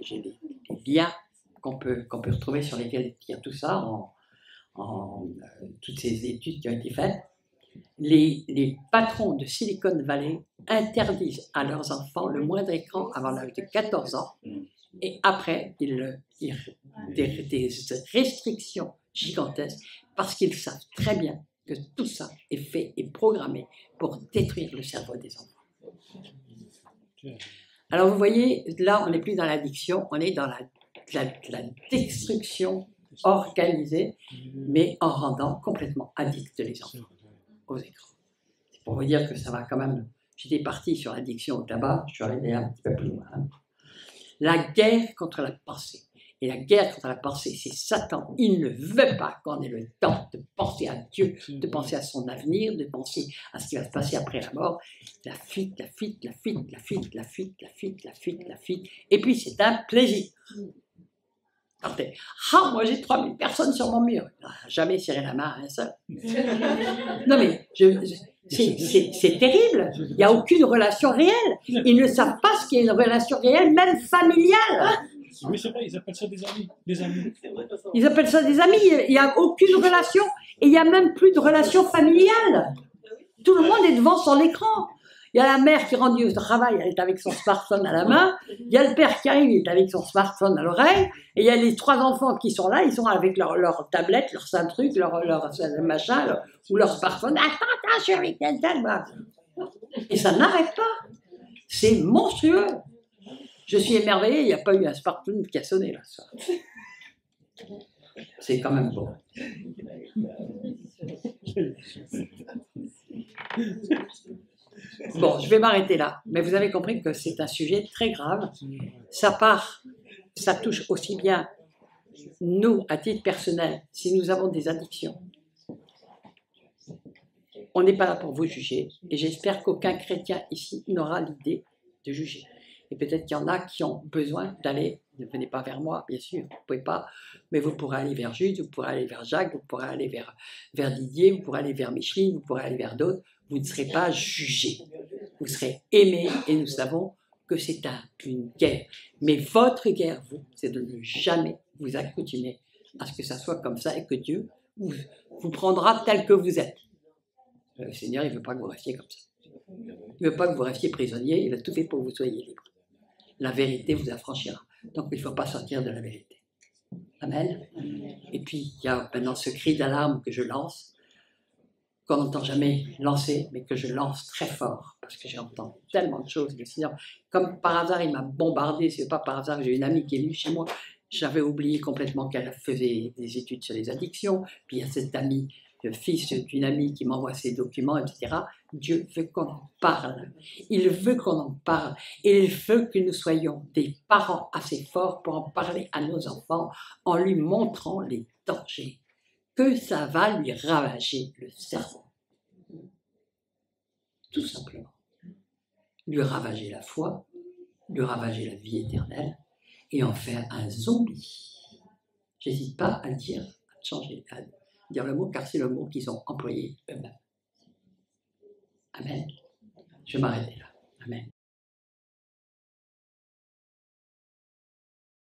liens qu'on peut retrouver sur lesquels il y a tout ça, toutes ces études qui ont été faites. Les patrons de Silicon Valley interdisent à leurs enfants le moindre écran avant l'âge de 14 ans, et après, des restrictions gigantesques, parce qu'ils savent très bien que tout ça est fait et programmé pour détruire le cerveau des enfants. Alors vous voyez, là on n'est plus dans l'addiction, on est dans la destruction organisée, mais en rendant complètement addicts les enfants aux écrans. C'est pour vous dire que ça va quand même. J'étais parti sur l'addiction au tabac, je suis arrivé un petit peu plus loin. La guerre contre la pensée. Et la guerre contre la pensée, c'est Satan. Il ne veut pas qu'on ait le temps de penser à Dieu, de penser à son avenir, de penser à ce qui va se passer après la mort. La fuite, la fuite, la fuite, la fuite, la fuite, la fuite, la fuite, la fuite. Et puis c'est un plaisir. Partez. Ah, moi j'ai 3000 personnes sur mon mur. Jamais serré la main à un seul. Non mais, c'est terrible. Il n'y a aucune relation réelle. Ils ne savent pas ce qu'est une relation réelle, même familiale. Oui, c'est vrai, ils appellent ça des amis. Des amis. Ils appellent ça des amis. Il n'y a aucune relation. Et il n'y a même plus de relation familiale. Tout le monde est devant son écran. Il y a la mère qui est rendue au travail, elle est avec son smartphone à la main. Il y a le père qui arrive, il est avec son smartphone à l'oreille. Et il y a les 3 enfants qui sont là, ils sont avec leur tablette, leur saint truc, leur machin, ou leur smartphone. Attends, je suis avec tel. Et ça n'arrête pas. C'est monstrueux. Je suis émerveillé, il n'y a pas eu un smartphone qui a sonné là. C'est quand même beau. Bon, je vais m'arrêter là, mais vous avez compris que c'est un sujet très grave. Ça touche aussi bien nous, à titre personnel, si nous avons des addictions. On n'est pas là pour vous juger, et j'espère qu'aucun chrétien ici n'aura l'idée de juger. Et peut-être qu'il y en a qui ont besoin d'aller, ne venez pas vers moi, bien sûr, vous ne pouvez pas, mais vous pourrez aller vers Jude, vous pourrez aller vers Jacques, vous pourrez aller vers Didier, vous pourrez aller vers Micheline, vous pourrez aller vers d'autres. Vous ne serez pas jugés, vous serez aimés, et nous savons que c'est une guerre. Mais votre guerre, vous, c'est de ne jamais vous accoutumer à ce que ça soit comme ça, et que Dieu vous prendra tel que vous êtes. Le Seigneur, il ne veut pas que vous restiez comme ça. Il ne veut pas que vous restiez prisonnier, il a tout fait pour que vous soyez libre. La vérité vous affranchira. Donc il ne faut pas sortir de la vérité. Amen. Et puis il y a maintenant ce cri d'alarme que je lance, qu'on n'entend jamais lancer, mais que je lance très fort, parce que j'entends tellement de choses. Le Seigneur, comme par hasard, il m'a bombardé. C'est pas par hasard que j'ai une amie qui est venue chez moi. J'avais oublié complètement qu'elle faisait des études sur les addictions. Puis il y a cet ami, le fils d'une amie qui m'envoie ses documents, etc. Dieu veut qu'on en parle. Il veut qu'on en parle. Et il veut que nous soyons des parents assez forts pour en parler à nos enfants en lui montrant les dangers, que ça va lui ravager le cerveau. Tout simplement. Lui ravager la foi, lui ravager la vie éternelle et en faire un zombie. J'hésite pas à le dire, à changer, à dire le mot, car c'est le mot qu'ils ont employé eux-mêmes. Amen. Je vais m'arrêter là. Amen.